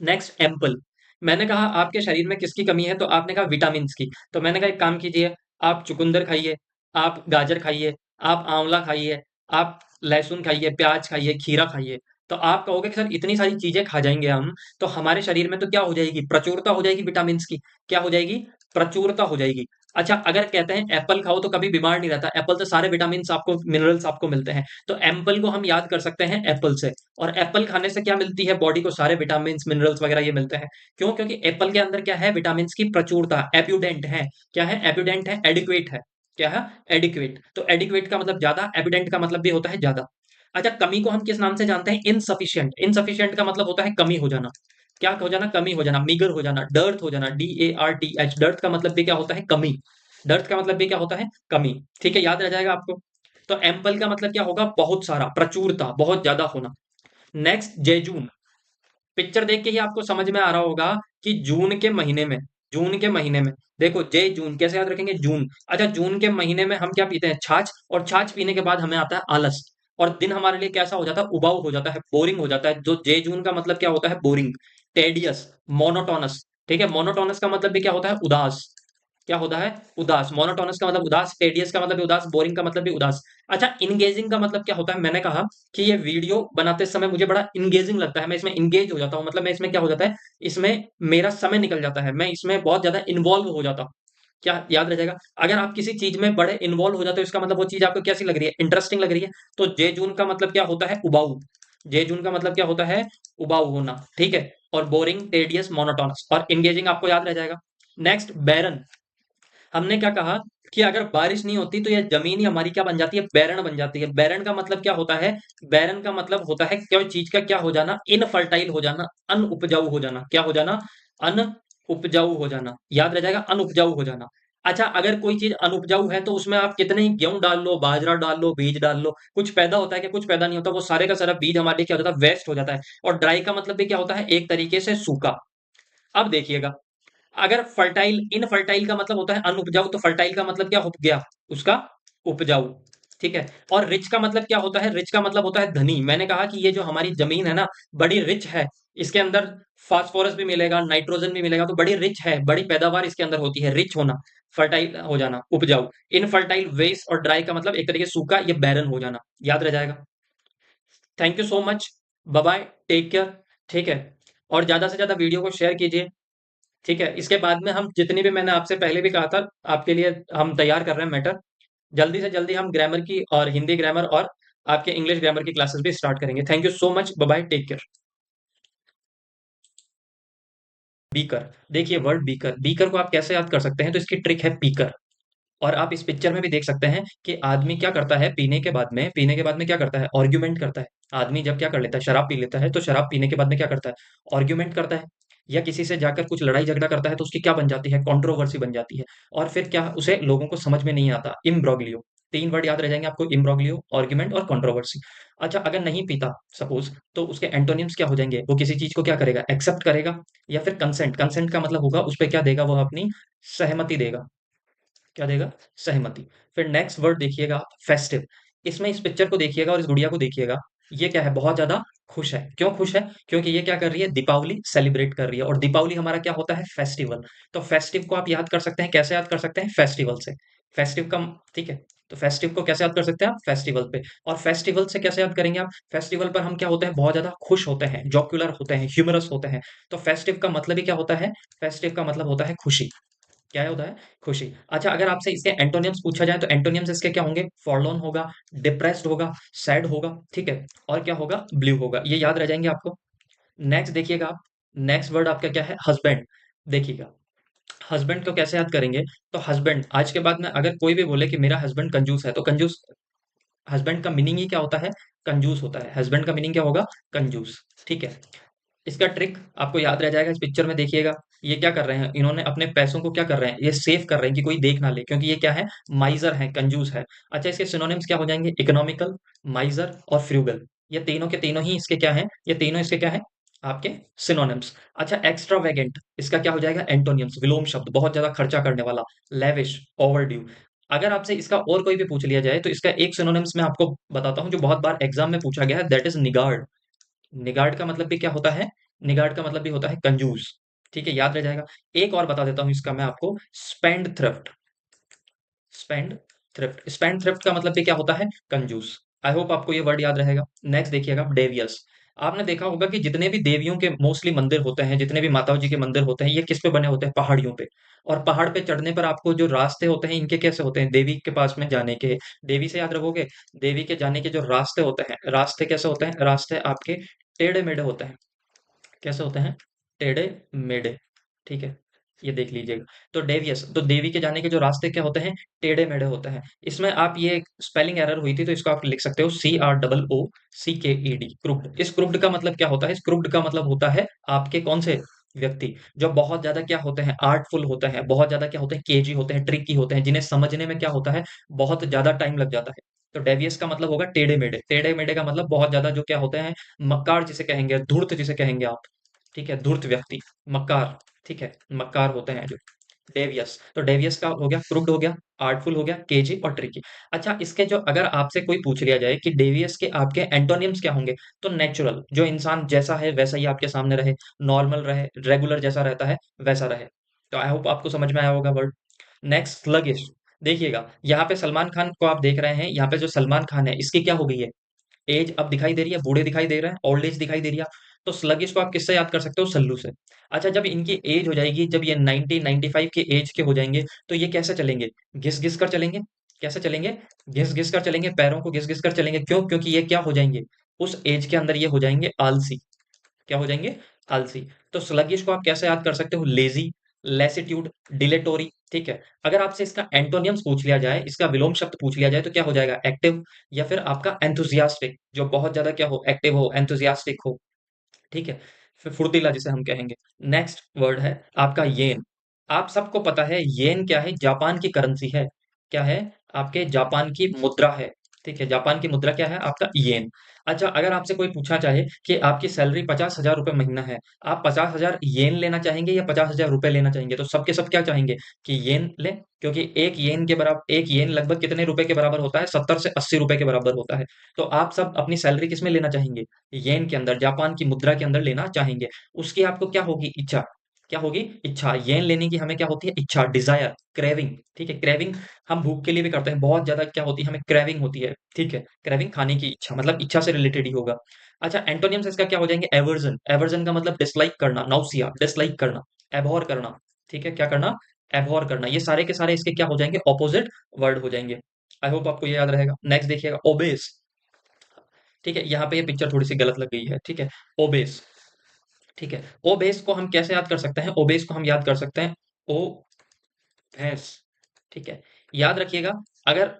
Next, ample. मैंने कहा आपके शरीर में किसकी कमी है, तो आपने कहा विटामिन की। तो मैंने कहा एक काम कीजिए, आप चुकंदर खाइए, आप गाजर खाइए, आप आंवला खाइए, आप लहसुन खाइए, प्याज खाइए, खीरा खाइए। तो आप कहोगे कि सर इतनी सारी चीजें खा जाएंगे हम, तो हमारे शरीर में तो क्या हो जाएगी, प्रचुरता हो जाएगी विटामिन की। क्या हो जाएगी, प्रचुरता हो जाएगी। अच्छा, अगर कहते हैं एप्पल खाओ तो कभी बीमार नहीं रहता, एप्पल से सारे विटामिन आपको, मिनरल्स आपको मिलते हैं। तो एम्पल को हम याद कर सकते हैं एप्पल से। और एप्पल खाने से क्या मिलती है बॉडी को, सारे विटामिन, मिनरल्स वगैरह ये मिलते हैं। क्यों? क्योंकि एप्पल के अंदर क्या है, विटामिन की प्रचुरता, एब्यूडेंट है। क्या है, एब्यूडेंट है, एडिक्वेट है। क्या है, एडिक्वेट। तो एडिक्वेट का मतलब ज्यादा, एब्यूडेंट का मतलब भी होता है ज्यादा। अच्छा, कमी को हम किस नाम से जानते हैं, इनसफिशियंट। इनसफिशियंट का मतलब होता है कमी हो जाना। क्या हो जाना? कमी हो जाना, मीगर हो जाना, डर्थ हो जाना, DARTH। डर्थ का मतलब भी क्या होता है? कमी। डर्थ का मतलब भी क्या होता है? कमी। ठीक है, याद रह जाएगा आपको। तो एम्पल का मतलब क्या होगा? बहुत सारा, प्रचुरता, बहुत ज्यादा होना। नेक्स्ट, जेजून। पिक्चर देख के ही आपको समझ में आ रहा होगा कि जून के महीने में देखो, जय जून कैसे याद रखेंगे? जून। अच्छा, जून के महीने में हम क्या पीते हैं? छाछ। और छाछ पीने के बाद हमें आता है आलस, और दिन हमारे लिए कैसा हो जाता है? उबाऊ हो जाता है, बोरिंग हो जाता है। जो जय जून का मतलब क्या होता है? Boring, tedious, monotonous. ठीक है, मोनोटोनस का मतलब भी क्या होता है? उदास। क्या होता है? उदास। मोनोटोनस का मतलब उदास, टेडियस का मतलब भी उदास, बोरिंग का मतलब भी उदास। अच्छा, इंगेजिंग का मतलब क्या होता है? मैंने कहा कि ये वीडियो बनाते समय मुझे बड़ा इंगेजिंग लगता है, मैं इसमें इंगेज हो जाता हूँ, मतलब मैं इसमें क्या हो जाता है, इसमें मेरा समय निकल जाता है, मैं इसमें बहुत ज्यादा इन्वॉल्व हो जाता हूँ। क्या याद रह जाएगा? अगर आप किसी चीज में बड़े इन्वॉल्व हो जाते हो, इसका मतलब वो चीज आपको कैसी लग रही है? इंटरेस्टिंग लग रही है। तो जे जून का मतलब क्या होता है? उबाऊ। जे जून का मतलब क्या होता है? उबाऊ होना। ठीक है, और बोरिंग, टेडियस, मोनोटोनस, और इंगेजिंग आपको याद रह जाएगा। नेक्स्ट, बैरन। हमने क्या कहा कि अगर बारिश नहीं होती तो ये जमीन ही हमारी क्या बन जाती है? बैरन बन जाती है। बैरन का मतलब क्या होता है? बैरन का मतलब होता है कोई चीज का क्या हो जाना? इनफर्टाइल हो जाना, अनउपजाऊ हो जाना। क्या हो जाना? अनउपजाऊ हो जाना। याद रह जाएगा, अनउपजाऊ हो जाना। अच्छा, अगर कोई चीज अनउपजाऊ है तो उसमें आप कितने ही गेहूं डाल लो, बाजरा डाल लो, बीज डाल लो, कुछ पैदा होता है क्या? कुछ पैदा नहीं होता। वो सारे का सारा बीज हमारे लिए क्या हो जाता है? वेस्ट हो जाता है। और ड्राई का मतलब भी क्या होता है? एक तरीके से सूखा। अब देखिएगा, अगर फर्टाइल, इनफर्टाइल का मतलब होता है अनउपजाऊ, तो फर्टाइल का मतलब क्या हो गया? उसका उपजाऊ। ठीक है, और रिच का मतलब क्या होता है? रिच का मतलब होता है धनी। मैंने कहा कि ये जो हमारी जमीन है ना, बड़ी रिच है। इसके अंदर फास्फोरस भी मिलेगा, नाइट्रोजन भी मिलेगा, तो बड़ी रिच है, बड़ी पैदावार इसके अंदर होती है। रिच होना, फर्टाइल हो जाना, उपजाऊ। इनफर्टाइल, वेस्ट, और ड्राई का मतलब एक तरीके से सूखा, ये बैरन हो जाना। याद रह जाएगा। Thank you so much. Bye bye, take care. ठीक है, और ज्यादा से ज्यादा वीडियो को शेयर कीजिए। ठीक है, इसके बाद में हम जितनी भी, मैंने आपसे पहले भी कहा था, आपके लिए हम तैयार कर रहे हैं मैटर। जल्दी से जल्दी हम ग्रामर की और हिंदी ग्रामर और आपके इंग्लिश ग्रामर की क्लासेस भी स्टार्ट करेंगे। Thank you so much, bye bye, take care. Beaker. देखिए, वर्ड बीकर, बीकर को आप कैसे याद कर सकते हैं? तो इसकी ट्रिक है पीकर। और आप इस पिक्चर में भी देख सकते हैं कि आदमी क्या करता है पीने के बाद में क्या करता है? आर्ग्यूमेंट करता है। आदमी जब क्या कर लेता है? शराब पी लेता है, तो शराब पीने के बाद में क्या करता है? आर्ग्यूमेंट करता है। या किसी से जाकर कुछ लड़ाई झगड़ा करता है, तो उसकी क्या बन जाती है? कंट्रोवर्सी बन जाती है। और फिर क्या, उसे लोगों को समझ में नहीं आता, इम्ब्रोग्लियो। तीन वर्ड याद रह जाएंगे आपको, इम्ब्रोग्लियो, आर्ग्यूमेंट और कंट्रोवर्सी। अच्छा, अगर नहीं पीता सपोज, तो उसके एंटोनिम्स क्या हो जाएंगे? वो किसी चीज को क्या करेगा? एक्सेप्ट करेगा, या फिर कंसेंट। कंसेंट का मतलब होगा उस पर क्या देगा? वो अपनी सहमति देगा। क्या देगा? सहमति। फिर नेक्स्ट वर्ड देखिएगा आप, फेस्टिव। इसमें इस पिक्चर को देखिएगा और इस गुड़िया को देखिएगा। ये क्या है? बहुत ज्यादा खुश है। क्यों खुश है? क्योंकि ये क्या कर रही है? दीपावली सेलिब्रेट कर रही है। और दीपावली हमारा क्या होता है? फेस्टिवल। तो फेस्टिव को आप याद कर सकते हैं, कैसे याद कर सकते हैं? फेस्टिवल से। फेस्टिव का, ठीक है, तो फेस्टिव को कैसे याद कर सकते हैं आप? फेस्टिवल पे। और फेस्टिवल से कैसे याद करेंगे आप? फेस्टिवल पर हम क्या होते हैं? बहुत ज्यादा खुश होते हैं, जॉक्युलर होते हैं, ह्यूमरस होते हैं। तो फेस्टिव का मतलब ही क्या होता है? फेस्टिव का मतलब होता है खुशी। क्या होता है? खुशी। अच्छा, अगर आपसे इसके एंटोनिम्स पूछा जाए, तो एंटोनिम्स इसके क्या होंगे? फॉरलॉर्न होगा, डिप्रेस्ड होगा, सैड होगा। ठीक है, और क्या होगा? ब्लू होगा। ये याद रह जाएंगे आपको। नेक्स्ट देखिएगा आप, नेक्स्ट वर्ड आपका क्या है? हस्बैंड। देखिएगा, हस्बैंड को कैसे याद करेंगे? तो हस्बैंड, आज के बाद में अगर कोई भी बोले कि मेरा हस्बैंड कंजूस है, तो कंजूस, हस्बैंड का मीनिंग ही क्या होता है? कंजूस होता है। हस्बैंड का मीनिंग क्या होगा? कंजूस। ठीक है, इसका ट्रिक आपको याद रह जाएगा। इस पिक्चर में देखिएगा, ये क्या कर रहे हैं? इन्होंने अपने पैसों को क्या कर रहे हैं? ये सेव कर रहे हैं कि कोई देख ना ले, क्योंकि ये क्या है? माइजर है, कंजूस है। अच्छा, इसके सिनोनिम्स क्या हो जाएंगे? इकोनॉमिकल, माइजर और फ्रूगल। ये तीनों के तीनों ही इसके क्या हैं? ये तीनों इसके क्या है? आपके सिनोनिम्स। अच्छा, एक्स्ट्रावेगेंट, इसका क्या हो जाएगा? एंटोनिम्स, विलोम शब्द, बहुत ज्यादा खर्चा करने वाला। Lavish, overdue. अगर आपसे इसका और कोई भी पूछ लिया जाए, तो इसका एक सिनोनिम्स मैं आपको बताता हूँ, जो बहुत बार एग्जाम में पूछा गया है, दैट इज निगार्ड। निगार्ड का मतलब भी क्या होता है? निगार्ड का मतलब भी होता है कंजूस। ठीक है, याद रह जाएगा। एक और बता देता हूं इसका मैं आपको, spend thrift. Spend thrift, spend thrift का मतलब भी क्या होता है? कंजूस। आई होप आपको ये वर्ड याद रहेगा। नेक्स्ट देखिएगा, डेवियस। आपने देखा होगा कि जितने भी देवियों के मोस्टली मंदिर होते हैं, जितने भी माताओं जी के मंदिर होते हैं, ये किस पे बने होते हैं? पहाड़ियों पे। और पहाड़ पे चढ़ने पर आपको जो रास्ते होते हैं, इनके कैसे होते हैं? देवी के पास में जाने के, देवी से याद रखोगे, देवी के जाने के जो रास्ते होते हैं, रास्ते कैसे होते हैं? रास्ते आपके टेढ़े मेढ़े होते हैं। कैसे होते हैं? टेढ़े मेढ़े। ठीक है, ये देख लीजिएगा। तो डेवियस, तो देवी के जाने के जो रास्ते क्या होते हैं, टेढ़े मेढ़े होते हैं। इसमें आप ये स्पेलिंग एरर हुई थी तो इसको आप लिख सकते हो CROOCKED, क्रुक्ड। इस क्रुक्ड का मतलब क्या होता है, इस क्रुक्ड का मतलब होता है आपके कौन से व्यक्ति जो बहुत ज्यादा क्या होते हैं, आर्टफुल होते हैं, बहुत ज्यादा क्या होते हैं, केजी होते हैं, ट्रिकी होते हैं, जिन्हें समझने में क्या होता है, बहुत ज्यादा टाइम लग जाता है। तो डेवियस का मतलब होगा टेढ़े मेढ़े। टेढ़े मेढ़े का मतलब बहुत ज्यादा जो क्या होते हैं, मक्कार जिसे कहेंगे, धूर्त जिसे कहेंगे आप, ठीक है, धूर्त व्यक्ति, मक्कार, ठीक है, मक्कार होते हैं जो। डेवियस, तो डेवियस का हो गया, क्रुक्ड हो गया, आर्टफुल हो गया, केजी और ट्रिकी। अच्छा, इसके जो अगर आपसे कोई पूछ लिया जाए कि डेवियस के आपके एंटोनियम्स क्या होंगे, तो नेचुरल, जो इंसान जैसा है वैसा ही आपके सामने रहे, नॉर्मल रहे, रेगुलर जैसा रहता है वैसा रहे। तो आई होप आपको समझ में आया होगा वर्ड। Next, sluggish. देखिएगा यहाँ पे सलमान खान को आप देख रहे हैं, यहाँ पे जो सलमान खान है इसकी क्या हो गई है, एज अब दिखाई दे रही है, बूढ़े दिखाई दे रहे हैं, ओल्ड एज दिखाई दे रही है। तो स्लगिश को आप किससे याद कर सकते हो, सल्लू से। अच्छा, जब इनकी एज हो जाएगी, जब ये 90-95 के एज के हो जाएंगे, तो ये कैसे चलेंगे, घिस घिस कर चलेंगे। कैसे चलेंगे, घिस घिस कर चलेंगे, पैरों को घिस घिस कर चलेंगे। क्यों, क्योंकि ये क्या हो जाएंगे, उस एज के अंदर ये हो जाएंगे आलसी। क्या हो जाएंगे, आलसी। तो स्लगिश को आप कैसे याद कर सकते हो, लेजी, लेसिट्यूड, डिलेटोरी, ठीक है। अगर आपसे इसका एंटोनियम्स पूछ लिया जाए, इसका विलोम शब्द पूछ लिया जाए, तो क्या हो जाएगा, एक्टिव, या फिर आपका एंथुजियास्टिक, जो बहुत ज्यादा क्या हो, एक्टिव हो, एंथुजियास्टिक हो, ठीक है, फिर फुर्तीला जिसे हम कहेंगे। नेक्स्ट वर्ड है आपका येन। आप सबको पता है येन क्या है, जापान की करेंसी है। क्या है, आपके जापान की मुद्रा है, ठीक है, जापान की मुद्रा क्या है, आपका येन। अच्छा, अगर आपसे कोई पूछना चाहे कि आपकी सैलरी 50,000 रुपये महीना है, आप 50,000 येन लेना चाहेंगे या 50,000 रुपये लेना चाहेंगे, तो सबके सब क्या चाहेंगे कि येन लें, क्योंकि एक येन लगभग कितने रुपए के बराबर होता है, 70 से 80 रुपए के बराबर होता है। तो आप सब अपनी सैलरी किस में लेना चाहेंगे, येन के अंदर, जापान की मुद्रा के अंदर लेना चाहेंगे। उसकी आपको क्या होगी, इच्छा। क्या होगी, इच्छा। येन लेने की हमें क्या होती है, इच्छा, डिजायर, क्रेविंग, ठीक है। क्रेविंग हम भूख के लिए भी करते हैं, बहुत ज्यादा क्या होती है, हमें क्रेविंग होती है, ठीक है। क्रेविंग, खाने की इच्छा, मतलब इच्छा से रिलेटेड ही होगा। अच्छा, एंटोनियम्स इसका क्या हो जाएंगे, एवर्जन। एवर्जन का मतलब डिसलाइक करना, नाउसिया, डिसलाइक करना, एबहॉर करना, ठीक है, क्या करना, एबहॉर करना। ये सारे के सारे इसके क्या हो जाएंगे, ऑपोजिट वर्ड हो जाएंगे। आई होप आपको ये याद रहेगा। नेक्स्ट देखिएगा, ओबेस, ठीक है, यहाँ पे ये पिक्चर थोड़ी सी गलत लग गई है, ठीक है, ओबेस, ठीक है। ओबेस को हम कैसे याद कर सकते हैं, ओबेस को हम याद कर सकते हैं, ओ भैंस, ठीक है। याद रखिएगा, अगर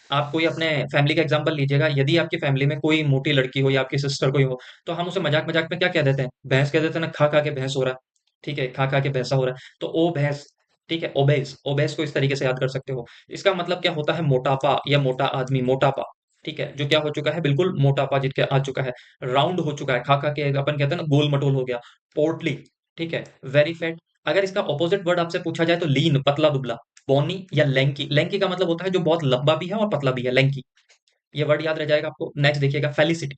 आप कोई अपने फैमिली का एग्जांपल लीजिएगा, यदि आपकी फैमिली में कोई मोटी लड़की हो या आपकी सिस्टर कोई हो, तो हम उसे मजाक मजाक में क्या कह देते हैं, भैंस कह देते हैं ना, खा खा के भैंस हो रहा है, ठीक है, खा खा के भैंसा हो रहा है, तो ओ भैंस, ठीक है, ओबेस, ओबेस को इस तरीके से याद कर सकते हो। इसका मतलब क्या होता है, मोटापा या मोटा आदमी, मोटापा, ठीक है, जो क्या हो चुका है, बिल्कुल मोटापा जिसके आ चुका है, राउंड हो चुका है, खा खा के अपन कहते हैं ना, गोल मटोल हो गया, पोर्टली, ठीक है, वेरी फैट। अगर इसका ऑपोजिट वर्ड आपसे पूछा जाए तो लीन, पतला दुबला, बोनी या लैंकी। लैंकी का मतलब होता है जो बहुत लंबा भी है और पतला भी है, लैंकी। ये वर्ड याद रह जाएगा आपको। नेक्स्ट देखिएगा, फेलिसिटी।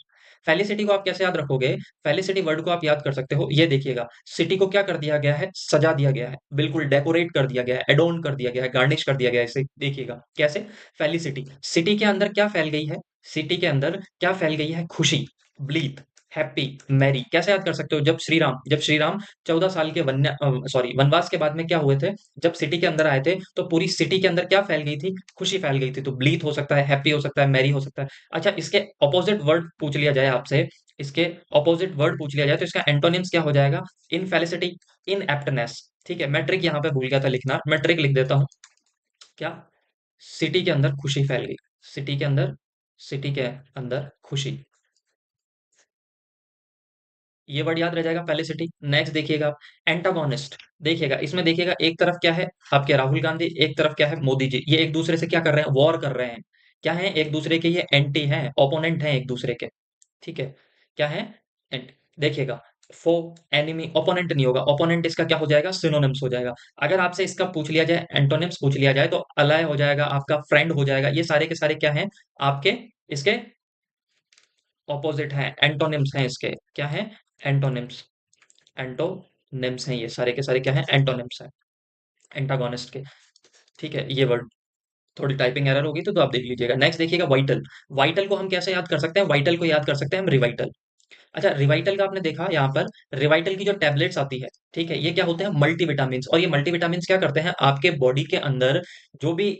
फेलिसिटी को आप कैसे याद रखोगे, फेलिसिटी वर्ड को आप याद कर सकते हो, ये देखिएगा, सिटी को क्या कर दिया गया है, सजा दिया गया है, बिल्कुल डेकोरेट कर दिया गया है, एडोन कर दिया गया है, गार्निश कर दिया गया है इसे, देखिएगा कैसे, फेलिसिटी। सिटी के अंदर क्या फैल गई है, सिटी के अंदर क्या फैल गई है, खुशी, ब्लीथ, हैप्पी, मैरी। कैसे याद कर सकते हो, जब श्री राम 14 साल के वनवास के बाद में क्या हुए थे, जब सिटी के अंदर आए थे, तो पूरी सिटी के अंदर क्या फैल गई थी, खुशी फैल गई थी। तो ब्लीथ हो सकता है, हैप्पी हो सकता है, मैरी हो सकता है। अच्छा, इसके ऑपोजिट वर्ड पूछ लिया जाए आपसे, इसके ऑपोजिट वर्ड पूछ लिया जाए, तो इसका एंटोनिम्स क्या हो जाएगा, इनफेलिसिटी, इनएप्टनेस, ठीक है। मैट्रिक यहाँ पे भूल गया था लिखना, मैट्रिक लिख देता हूँ। क्या, सिटी के अंदर खुशी फैल गई, सिटी के अंदर, सिटी के अंदर खुशी, ये वर्ड याद रह जाएगा, फेलिसिटी। नेक्स्ट देखिएगा आप, एंटागोनिस्ट। देखिएगा इसमें, देखिएगा एक तरफ क्या है, आपके राहुल गांधी, एक तरफ क्या है, मोदी जी। ये एक दूसरे से क्या कर रहे हैं, वॉर कर रहे हैं। क्या है, एक दूसरे के ये एंटी हैं, ओपोनेंट हैं एक दूसरे के, ठीक है। क्या है, एंट, देखिएगा, फो, एनिमी, ओपोनेंट नहीं होगा, ओपोनेंट इसका क्या हो जाएगा, सिनोनिम्स हो जाएगा। अगर आपसे इसका पूछ लिया जाए, एंटोनिम्स पूछ लिया जाए, तो अलाय हो जाएगा, आपका फ्रेंड हो जाएगा। ये सारे के सारे क्या हैं, आपके इसके ऑपोजिट हैं, एंटोनिम्स हैं इसके। क्या है, एंटोनिम्स, एंटोनिम्स हैं, ये सारे के सारे क्या हैं, एंटोनिम्स हैं एंटागोनिस्ट के, ठीक है। ये वर्ड थोड़ी टाइपिंग एरर होगी तो आप देख लीजिएगा। नेक्स्ट देखिएगा, वाइटल। वाइटल को हम कैसे याद कर सकते हैं, वाइटल को याद कर सकते हैं हम रिवाइटल। अच्छा, रिवाइटल का आपने देखा यहाँ पर, रिवाइटल की जो टैबलेट्स आती है, ठीक है, ये क्या होते हैं, मल्टीविटामिन। और ये मल्टीविटामिन क्या करते हैं, आपके बॉडी के अंदर जो भी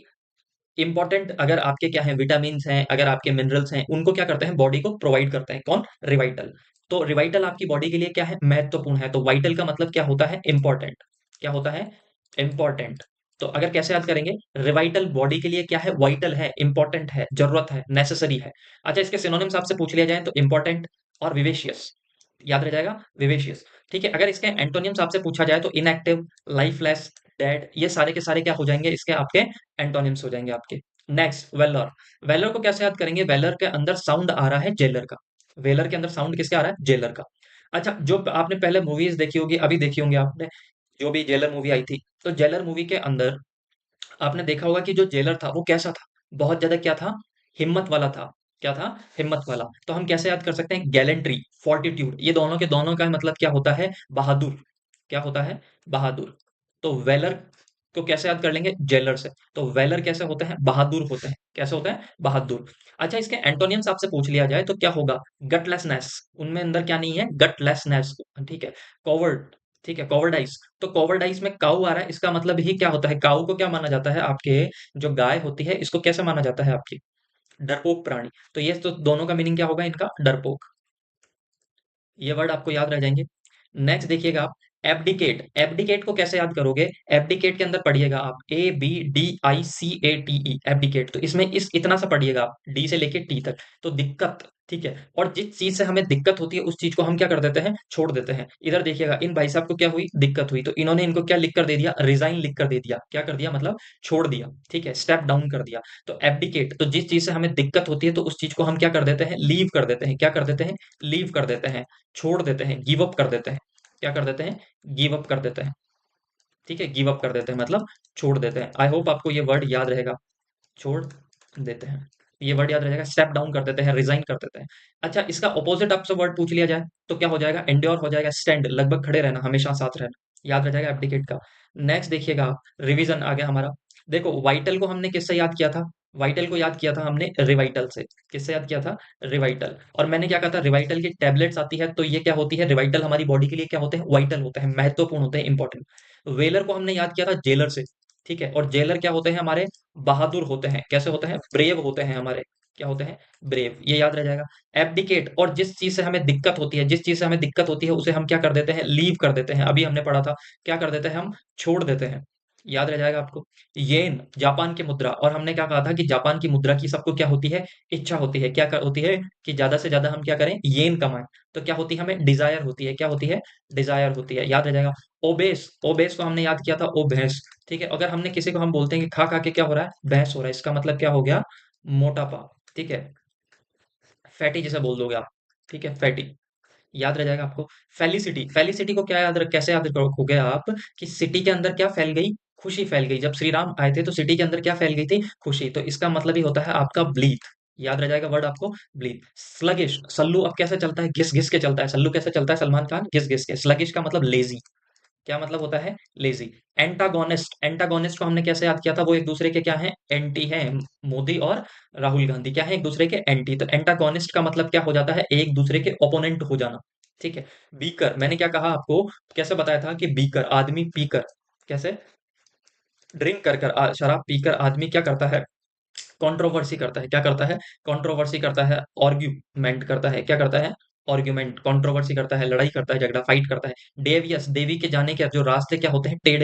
इंपॉर्टेंट, अगर आपके क्या है, विटामिन हैं, अगर आपके मिनरल्स हैं, उनको क्या करते हैं, बॉडी को प्रोवाइड करते हैं, कौन, रिवाइटल। तो रिवाइटल आपकी बॉडी के लिए क्या है, महत्वपूर्ण है। तो वाइटल का मतलब क्या होता है, इंपॉर्टेंट। क्या होता है, इंपॉर्टेंट। तो अगर कैसे याद करेंगे, रिवाइटल बॉडी के लिए क्या है, वाइटल है, इंपॉर्टेंट है, जरूरत है, नेसेसरी है। अच्छा, इसके सिनोनिम्स आपसे पूछ लिया जाए तो इंपॉर्टेंट और विवेशियस, याद रह जाएगा, विवेशियस। ठीक है, अगर इसके एंटोनिम्स आपसे पूछा जाए तो इनएक्टिव, लाइफलेस, डेड, ये सारे के सारे क्या हो जाएंगे, इसके आपके एंटोनिम्स हो जाएंगे आपके। Next, velar. वेलर को कैसे याद करेंगे, वेलर के अंदर साउंड आ रहा है जेलर का। वेलर के अंदर साउंड किसका आ रहा है, जेलर का। अच्छा, जो आपने पहले मूवीज देखी होगी, अभी देखी होंगी आपने, जो भी जेलर मूवी आई थी, तो जेलर मूवी के अंदर आपने देखा होगा कि जो जेलर था वो कैसा था, बहुत ज्यादा क्या था, हिम्मत वाला था। क्या था, हिम्मत वाला। तो हम कैसे याद कर सकते हैं, गैलेंट्री, फोर्टिट्यूड, ये दोनों के दोनों का मतलब क्या होता है, बहादुर। क्या होता है, बहादुर। तो वेलर को कैसे याद कर लेंगे, जेलर से। तो वेलर कैसे होते हैं, बहादुर होते हैं। कैसे होते हैं, बहादुर। अच्छा, इसके एंटोनियम्स आपसे पूछ लिया जाए तो क्या होगा, गटलेसनेस, उनमें अंदर क्या नहीं है, गटलेसनेस। ठीक है, कॉवर्ड, ठीक है, कॉवर्डाइस। तो कॉवर्डाइस में काऊ आ रहा है, इसका मतलब ही क्या होता है, काऊ को क्या माना जाता है आपके, जो गाय होती है इसको कैसे माना जाता है आपकी, डरपोक प्राणी। तो ये तो दोनों का मीनिंग क्या होगा इनका, डरपोक। ये वर्ड आपको याद रह जाएंगे। नेक्स्ट देखिएगा आप, एब्डिकेट। एब्डिकेट को कैसे याद करोगे, एब्डिकेट के अंदर पढ़िएगा आप, ABDICATE, एब्डिकेट। तो इसमें इस इतना सा पढ़िएगा आप, डी से लेके टी तक। तो दिक्कत, ठीक है, और जिस चीज से हमें दिक्कत होती है उस चीज को हम क्या कर देते हैं, छोड़ देते हैं। इधर देखिएगा, इन भाई साहब को क्या हुई, दिक्कत हुई, तो इन्होंने इनको क्या लिख कर दे दिया, रिजाइन लिख कर दे दिया। क्या कर दिया, मतलब छोड़ दिया। ठीक है, स्टेप डाउन कर दिया। तो एब्डिकेट, तो जिस चीज से हमें दिक्कत होती है तो उस चीज को हम क्या कर देते हैं, लीव कर देते हैं। क्या कर देते हैं, लीव कर देते हैं, छोड़ देते हैं, गिव अप कर देते हैं। क्या कर देते हैं, गिव अप कर देते हैं। ठीक है, गिव अप कर देते हैं मतलब छोड़ देते हैं। आई होप आपको ये वर्ड याद रहेगा, छोड़ देते हैं। ये वर्ड याद रहेगा, स्टेप डाउन कर देते हैं, रिजाइन कर देते हैं। अच्छा, इसका ऑपोजिट आपसे वर्ड पूछ लिया जाए तो क्या हो जाएगा, एंड्योर हो जाएगा, स्टैंड, लगभग खड़े रहना, हमेशा साथ रहना। याद रह जाएगा एब्डिकेट का। नेक्स्ट देखिएगा आप, रिवीजन आ गया हमारा। देखो, वाइटल को हमने किससे याद किया था, वाइटल को याद किया था हमने रिवाइटल से। किससे याद किया था, रिवाइटल। और मैंने क्या कहा था, रिवाइटल की टैबलेट्स आती है तो ये क्या होती है, रिवाइटल हमारी बॉडी के लिए क्या होते हैं, वाइटल होते हैं, महत्वपूर्ण होते हैं, इंपॉर्टेंट। वेलर को हमने याद किया था जेलर से। ठीक है, और जेलर क्या होते हैं हमारे, बहादुर होते हैं। कैसे होते हैं, ब्रेव होते हैं हमारे। क्या होते हैं, ब्रेव, ये याद रह जाएगा। एब्डिकेट, और जिस चीज से हमें दिक्कत होती है, जिस चीज से हमें दिक्कत होती है उसे हम क्या कर देते हैं, लीव कर देते हैं। अभी हमने पढ़ा था, क्या कर देते हैं हम, छोड़ देते हैं। याद रह जाएगा आपको। येन, जापान की मुद्रा, और हमने क्या कहा था कि जापान की मुद्रा की सबको क्या होती है, इच्छा होती है। होती है कि ज्यादा से ज्यादा हम क्या करें, येन कमाएं। तो क्या होती है, हमें डिजायर होती है। क्या होती है, डिजायर होती है। याद रह जाएगा। ओबेस, ओबेस को हमने याद किया था, ओ भैंस। ठीक है, अगर हमने किसी को हम बोलते हैं कि खा खा के क्या हो रहा है, भैंस हो रहा है, इसका मतलब क्या हो गया, मोटापा। ठीक है, फैटी जैसे बोल दोगे आप। ठीक है, फैटी, याद रह जाएगा आपको। फेलिसिटी, फेलिसिटी को क्या याद रख, कैसे याद रखोगे आप, कि सिटी के अंदर क्या फैल गई, खुशी फैल गई। जब श्री राम आए थे तो सिटी के अंदर क्या फैल गई थी, खुशी। तो इसका मतलब ही होता है आपका ब्लीथ। याद रह जाएगा वर्ड आपको, ब्लीथ। स्लगिश, सल्लू अब कैसे चलता है, घिस घिस के चलता है। सल्लू कैसे चलता है, सलमान खान, घिस घिस के। स्लगिश का मतलब लेजी। क्या मतलब होता है, लेजी। एंटागोनिस्ट, एंटागोनिस्ट को हमने कैसे याद किया था, वो एक दूसरे के क्या है, एंटी है। मोदी और राहुल गांधी क्या है, एक दूसरे के एंटी। तो एंटागोनिस्ट का मतलब क्या हो जाता है, एक दूसरे के ओपोनेंट हो जाना। ठीक है। बीकर, मैंने क्या कहा आपको, कैसे बताया था कि बीकर, आदमी पीकर, कैसे, ड्रिंक कर कर शराब पीकर आदमी क्या करता है, कंट्रोवर्सी करता है। क्या करता है, कंट्रोवर्सी करता है, आर्ग्यूमेंट करता है। क्या करता है, आर्ग्यूमेंट, कंट्रोवर्सी करता है, लड़ाई करता है, झगड़ा, फाइट करता है। डेवियस, देवी के जाने के जो रास्ते क्या होते हैं, टेढ़े